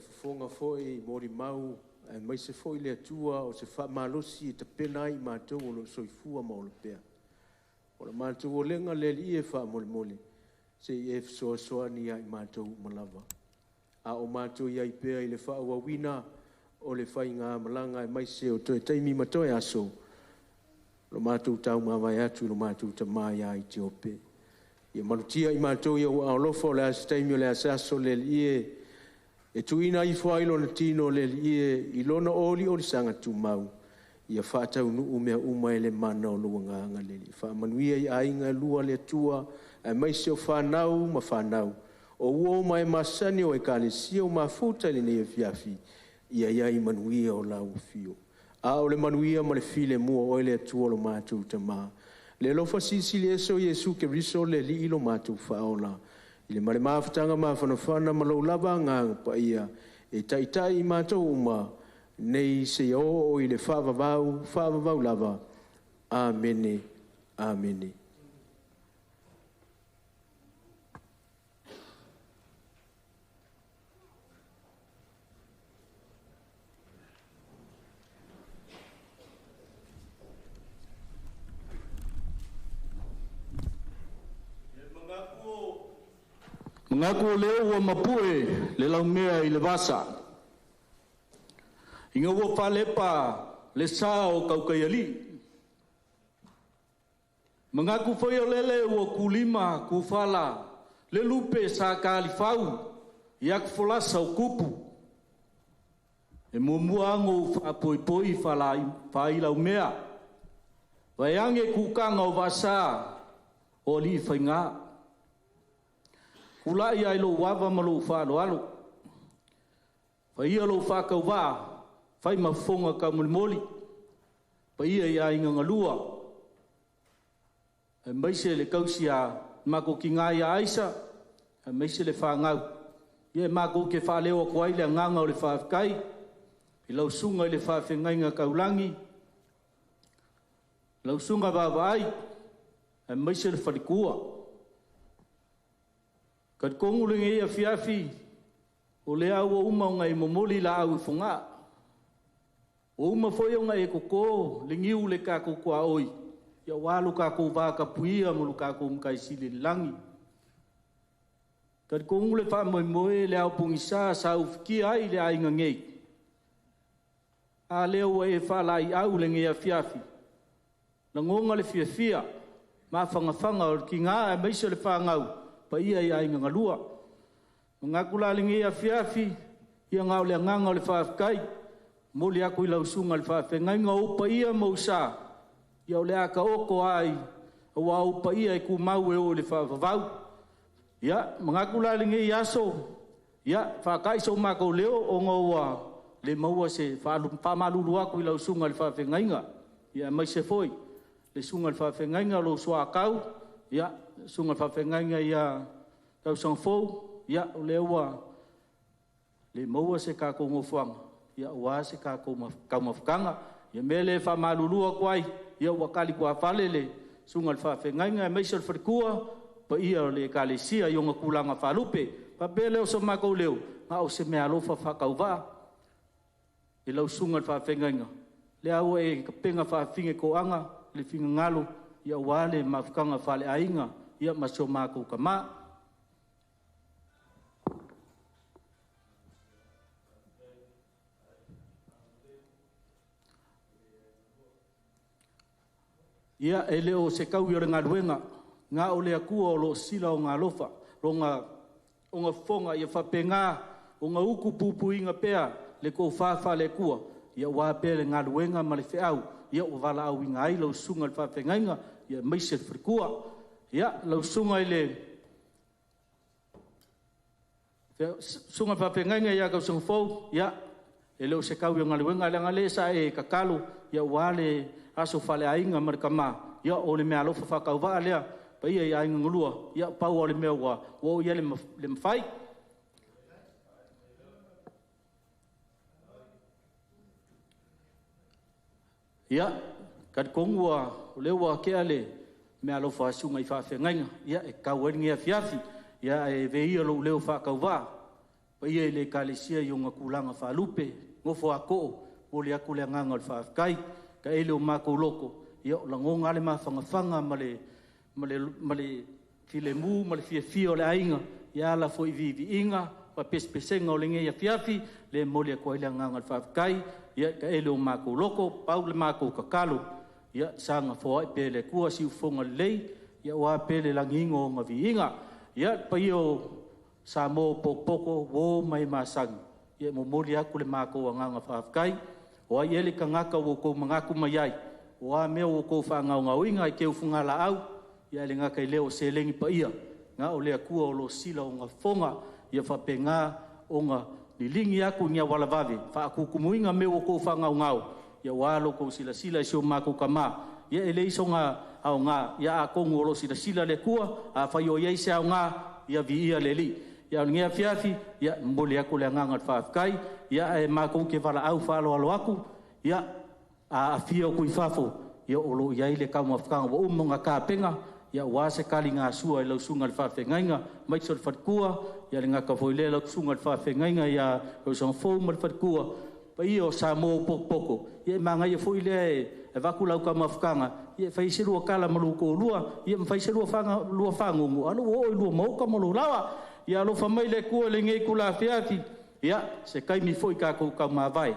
C: fonga foi mori mau e mai se foi le atua o se fa malosi e te pena i mātou o lo soifua ma o le pea. O le mātou o lenga le li e fa mole mole se i e soa soa ni ai mātou malava. A o mātou i ai pea i le fa wawina o le fai ngā malanga e mai se o toi taimi matoe aso. Lo mātou tau mawai atu lo mātou ta mai a Aitiope. Ia malutia i mātou ia ua alofa o le asa taimi o le asaso le li e tuina i whailo na tino le li i lona oli o le sanga tu mau. Ia whaatau nuu mea uma e le mana o lua nganga le li. Whaamanuia i ainga lua le tua e mai se o whanau ma whanau. O uo mai masani o e kane sia o mafuta le ne e fiafi. Ia i manuia o lau fio. A o le manuia ma le file mua o le atua lo mātou ta maa. Le lofa sisi le eso Yesu ke riso le li ilo mātou whaola. I le mare maafutanga mawhanawhana ma lau lava nganga pa ia. E taitai i mātou uma. Nei se o i le whaavavau lava. Amene. Amene.
I: Ngaku leo ua mapue le lau mea i le vasa. Inga ua whalepa le saa o kaukai ali. Ngaku whaia lele ua kulima ku whala le lupe sa kaali whau i aku wholasa o kupu. E mua ango whapoipoi whai lau mea. Vai ange kukanga o vasa o li whainga. Kula ia ilo wava malo whaalo alo. Whaia lo whakau wā, whai mafonga ka mulimoli. Whaia ia inga ngalua. E maise le kausia mako ki ngā ia aisa, e maise le whangau. Ia mako ke whaleo ko aile nganga o le whawhikai. I lau sunga i le whawhingainga kaulangi. Lau sunga wawai, e maise le wharikua. Kad kongulinga ia fiafi, o le au o uma o ngai momoli la au i whunga. O uma foi o ngai e koko, le ngiu le kako kua oi. Ia walu kako waka puia mulu kako mkai sili langi. Kad kongule wha moe moe le au pungisa sa ufiki ai le ainga ngei. A leo e whala i au le ngia fiafi. Na ngonga le fiafia, ma whangawhanga o ki ngā e meisa le whangau. Pa ia i ainga ngalua. Ngakula le ngia fiafi, ia ngau le nganga o le whawhikai. Moli aku i lau sunga le whawhingai ngā upa ia mausa. Ia o le aka oko ai, wa upa ia i ku mau e o le whawhawau. Ia, ngakula le ngia aso. Ia, whakai so mako leo o ngā le maua se whamalulu aku i lau sunga le whawhingai ngā. Ia, mai se foi. Le sunga le whawhingai ngā lo soa kau. Ia, sunga whawhengainga ia tau sangfou, ia o le ua le maua se kako ngofuanga, ia ua se kako kaumafukanga, ia mele whamalulua kwai, ia ua kali kua whalele, sunga whawhengainga, meisa le wharikua, pa ia o le kalesia, i onga kulanga whalupe, pa pele o sa mako leo, nga o se mea lofa whakauwa, i lau sunga whawhengainga, le au e kapenga whawhinge ko anga, le whinga ngalo, ia wale mafukanga whale ainga, ia maso mako kama. Ia e leo se kau i o ngā ruenga, ngā o lea kua o lo sila o ngā lofa, o ngā whonga ia whapengā, o ngā uku pupu inga pea, le kou whawha le kua, ia wāpea le ngā ruenga ma le whiau, ia o wala au inga ai lau sunga le whawhengainga, ia meise le whrikua, ia lau sunga i le sunga whawhengainga ia kau sangfou, ia e leo se kau i o ngā ruenga, le ngale sa e kakalo, ia wale aso whale ainga marikama, ia o le mea lofa whakau waa lea, pa ia i ainga ngulua, ia pau o le mea ua, o ia le mawhai. Ia, kad kongua, o leo wa kea le mea lofa asunga i whawhengainga, ia e kau eringia fiafi, ia e veia lo leo whakau waa, Pa ia le kalesia i unga kulanga whalupe, ngofo a ko, o le aku le nganga le whaafkai, ka ele o mako loko, ia o la ngonga le mawhangawhanga ma le filemu, ma le fia o le ainga, ia la fo i vivi inga, pa pespesenga o le ngea fiafi, le moli a koe le nganga le whaafkai, ia ka ele o mako loko, pau le mako kakalo, ia sanga fo ai pele kua si ufonga lei, ia wa pele langingo o nga vi inga, ia pa io Samoa pokopoko wo mai masang ia mo moli aku le mako nganga whaafkai o ai ele ka ngaka wo ko mangaku mai ai o a mea wo ko whaangau ngauinga i ke ufunga la au ia le ngaka i leo se lengi pa ia nga o le akua o lo sila o nga fonga ia whapenga o nga nilingi aku ngia wala vave whaakukumuinga me wo ko whaangau ngau ia walo ko sila iso mako kama ia ele iso nga au nga ia a kongu o lo sila le kua a whaio ia ise au nga ia vi ia le li ia ngea fiafi ia mole aku le nganga whaafkai ia e mako ke wala au whalo alo aku ia a fia o kui fafo ia olo ia ile kau mawhakanga wa umonga ka penga ia wase kali ngā sua i lau sunga le whaafengainga mai so le whatkua ia le ngaka foile lau sunga le whaafengainga ia lau sanga fau ma le whatkua pa ia o Samoa pokopoko ia manga ia foile e waku lau ka mawhakanga ia whaise rua kala maluko lua ia mwhaise lua whangungu alo o i lua mauka malu lawa ia lo famai le kua le ngei kula fiafi ia se kai mi foi ka ko ka mavai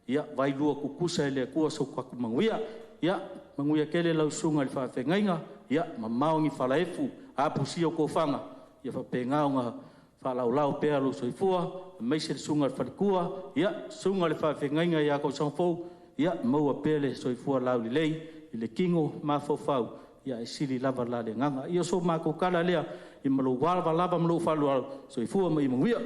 I: ia vai lua kukusa le kua so ka manguia ia manguia kele lau sunga le whaafengainga ia mamao ngi whalaefu a pusio ko fanga ia whapenga nga whalaulau pea lo soifua mai se sunga le whalikua ia sunga le whaafengainga ia ko sanfou ia maua pele soifua lau li lei i le kingo mafofau ia e sili lava la le nganga ia so mako kala lea i malo walva lava malo falu so i fua mai mungia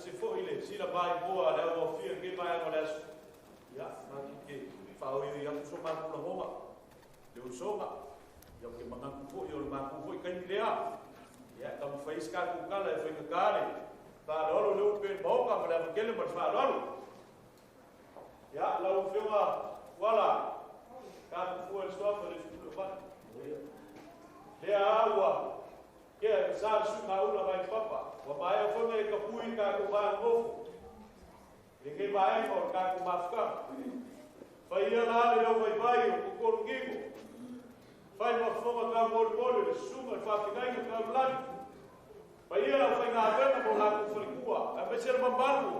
L: se foi le sila bai boa le o fia ke mai o les ya ma ki fa o ia so ma ko homa le o soga ya ke manga ku yo ma ku foi kan lea ya ka mo fais ka ku kala e foi ka kale ta lo le pe boka ma le ke le ma fa lo ya la o fia wala ka ku foi sto fa le ku fa le agua que sa su na ula vai papa wa mai fo me ka pui ka ku ba ngo e ke vai ko ka ku mafka fa ia la le o vai vai ku ko ngigo fa ma fo ma ka mo le su ma fa ki ngai ka blan fa ia la fa na ka mo la ku fo ku a be ser ma balu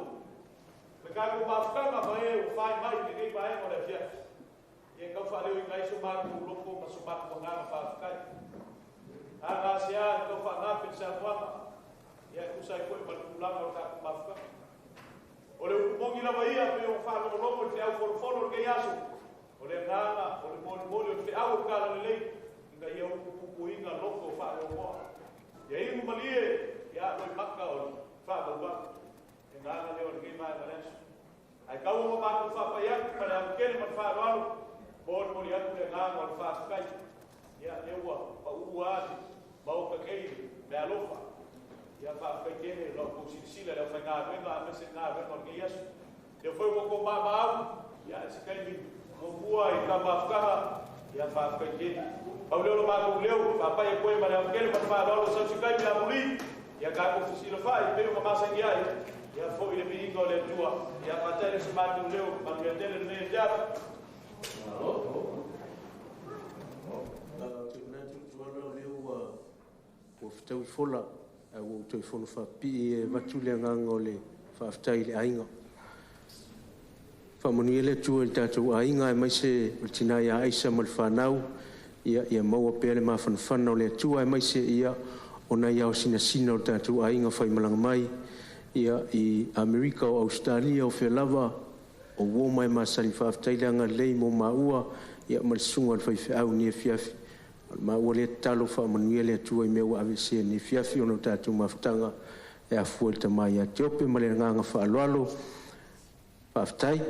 L: me ka ku mafka ma vai o fa mai ke vai mo le fia e ka fa le ngai su ma ku lo ko ma su ma ko na fa ka aga sia ko fa na pe sa wa ya ku sai ko pa pulang o ta mafka o le mo ngi la bahia pe o fa no lo te au for ke yaso o le ngana o le mo te au ka la le nga ia ku inga loko fa o mo ya i mo malie ya o makka o fa ba e ngana le o ke mai valencia ai ka o ma ku fa pa ya pa la ke le fa ro mo ya ku le ngana o fa kai ya le wa pa uati mau ka kei me alofa ia fa kai tene lo ku sila le fa nga venga a mese nga venga ke yes eu foi mo ko ba ba ia se kai mi mo bua i ka ba fa ia fa kai tene au le lo ba ku leu fa pa e ko ma le ke le fa lo so se kai mi amuli ia ka ku sila fa i pe ma sa ia ia foi le bingo le tua ia fa tele se ma tu leu ma me tele ne ja
C: o fitau fola o toi fono fa pi e matule nganga le fa ftai le ainga fa moni ele tu el tatu ainga mai se tina ya aisa mal fanau ia mau pe le ma fan fan le tu mai se ia ona ia sina sina o tatu ainga fa malanga mai ia i America o Australia o fe lava o wo mai ma sali fa ftai le nga le mo maua ia mal sunga fa fe au ni fiafi ma wole talo fa manuele tu e meu avc ni fiafi ono tatu maftanga e a fuelta mai Aitiope male nganga fa alwalo fa ftai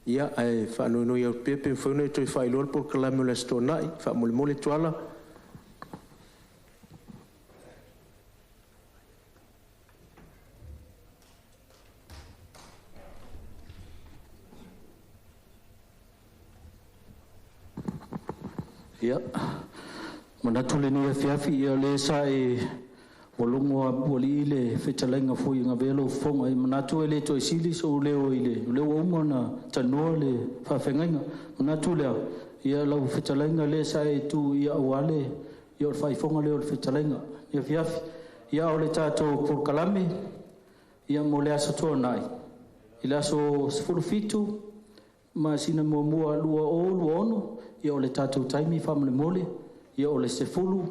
C: ia e whaanoinoi au pepe mwhauna e toi whailoa por kalame o le stonai whaamole tuala
I: ia manatu le ni fiafi ia le sa e volungo boli le fetalenga foi nga velo fonga i manatu le to sili so le o ile le o mona tano le fa fenga manatu le ia la fetalenga le sa e tu ia wale ia fa fonga le o fetalenga ia fiafi ia o le tato por kalame ia mo le aso to nai ila so fitu ma sina mo mua lua o luono ia o le tatou taimi whamale mole, ia o le sefulu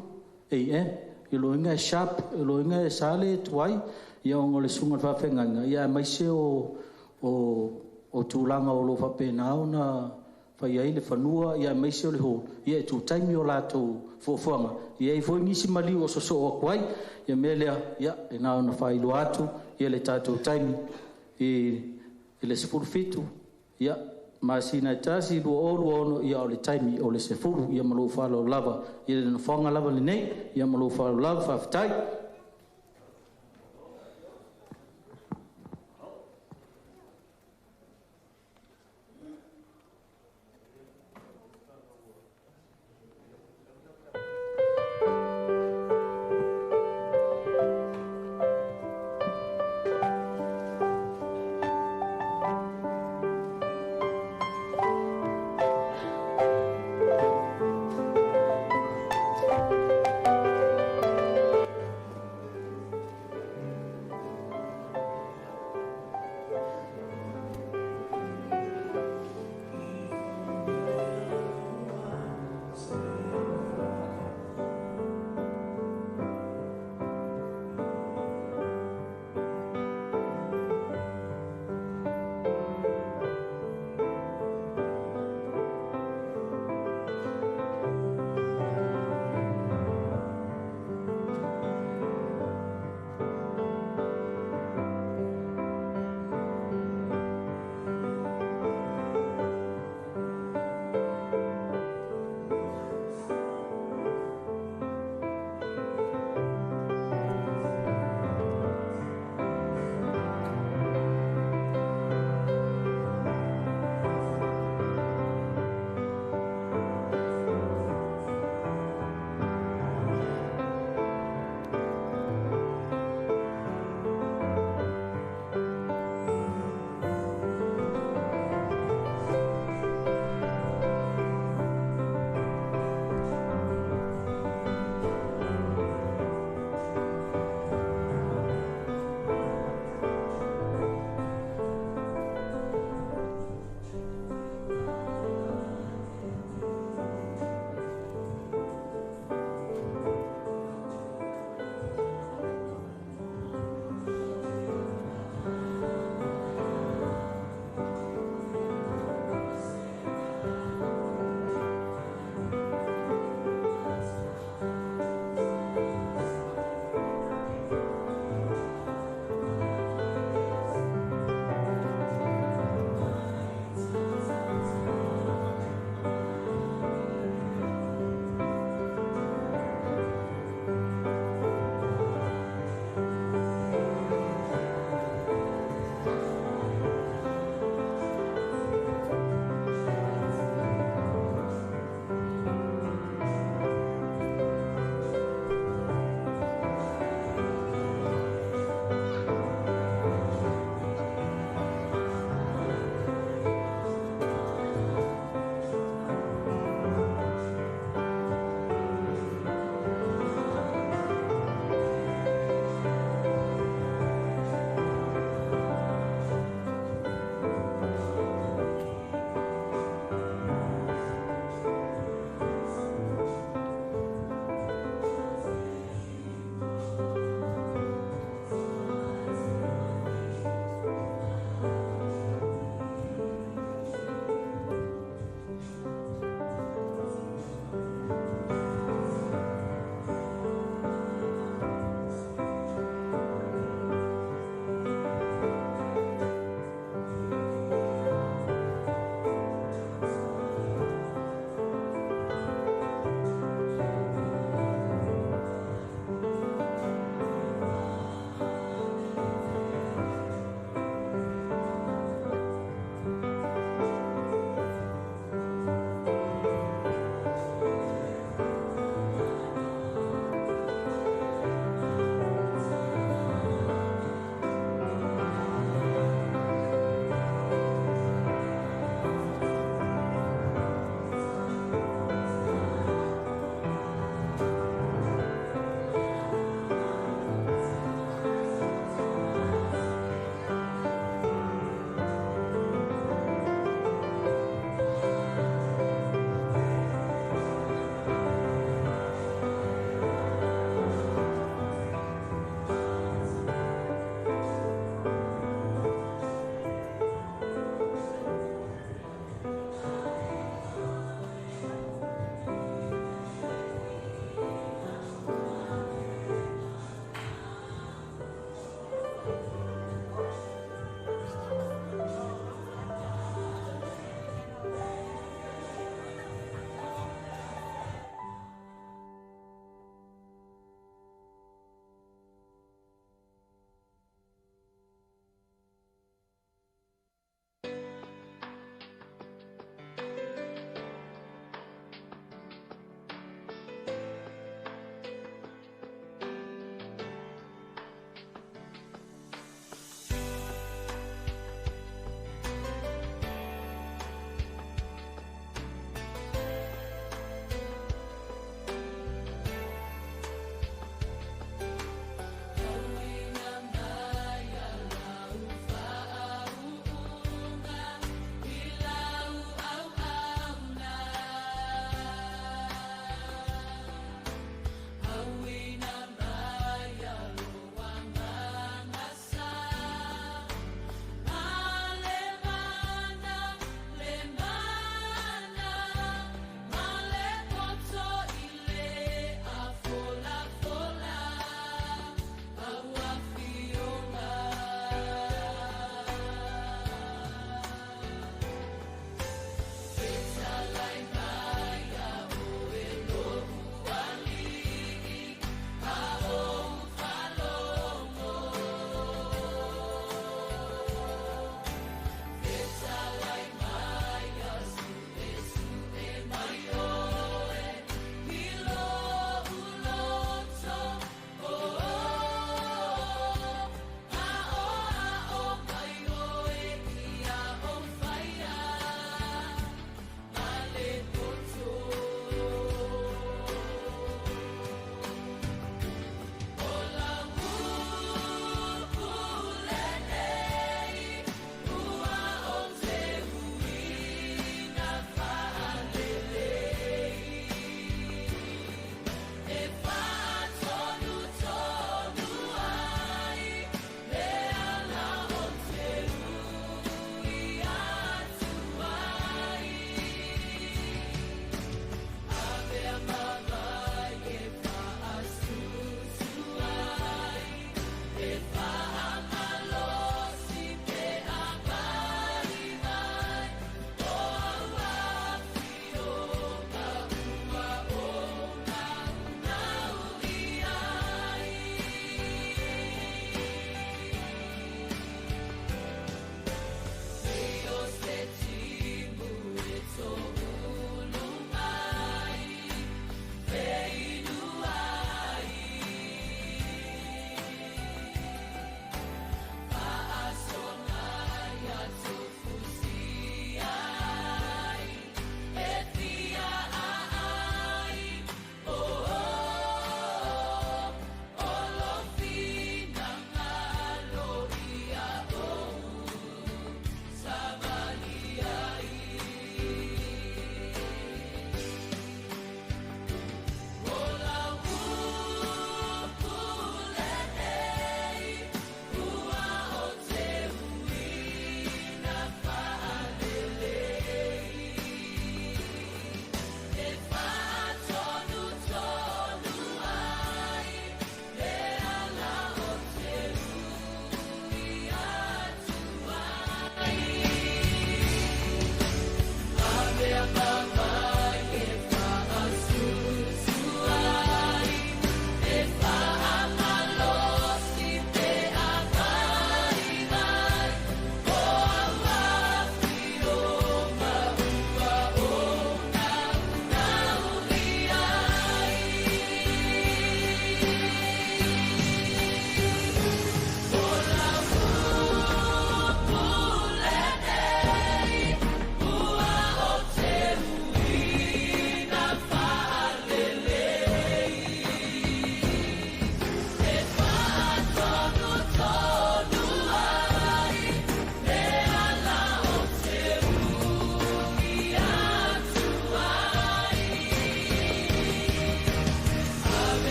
I: AM, ia lo inga e sharp, ia lo inga e sale tuai, ia o le sunga whawhenganga, ia maise o tūlanga o lo whapenao na whaiai le whanua, ia maise o le ho, ia e tū taimi o lātou fuafuanga, ia e foi nisi mali o soso o kwai, ia melea, ia e nao na whailo atu, ia le tatou taimi, i le sefulu fitu, ia ma sina tasi lo ono ia o le taimi o le sefulu ia malo falo lava ia le fonga lava le nei ia malo falo lava fa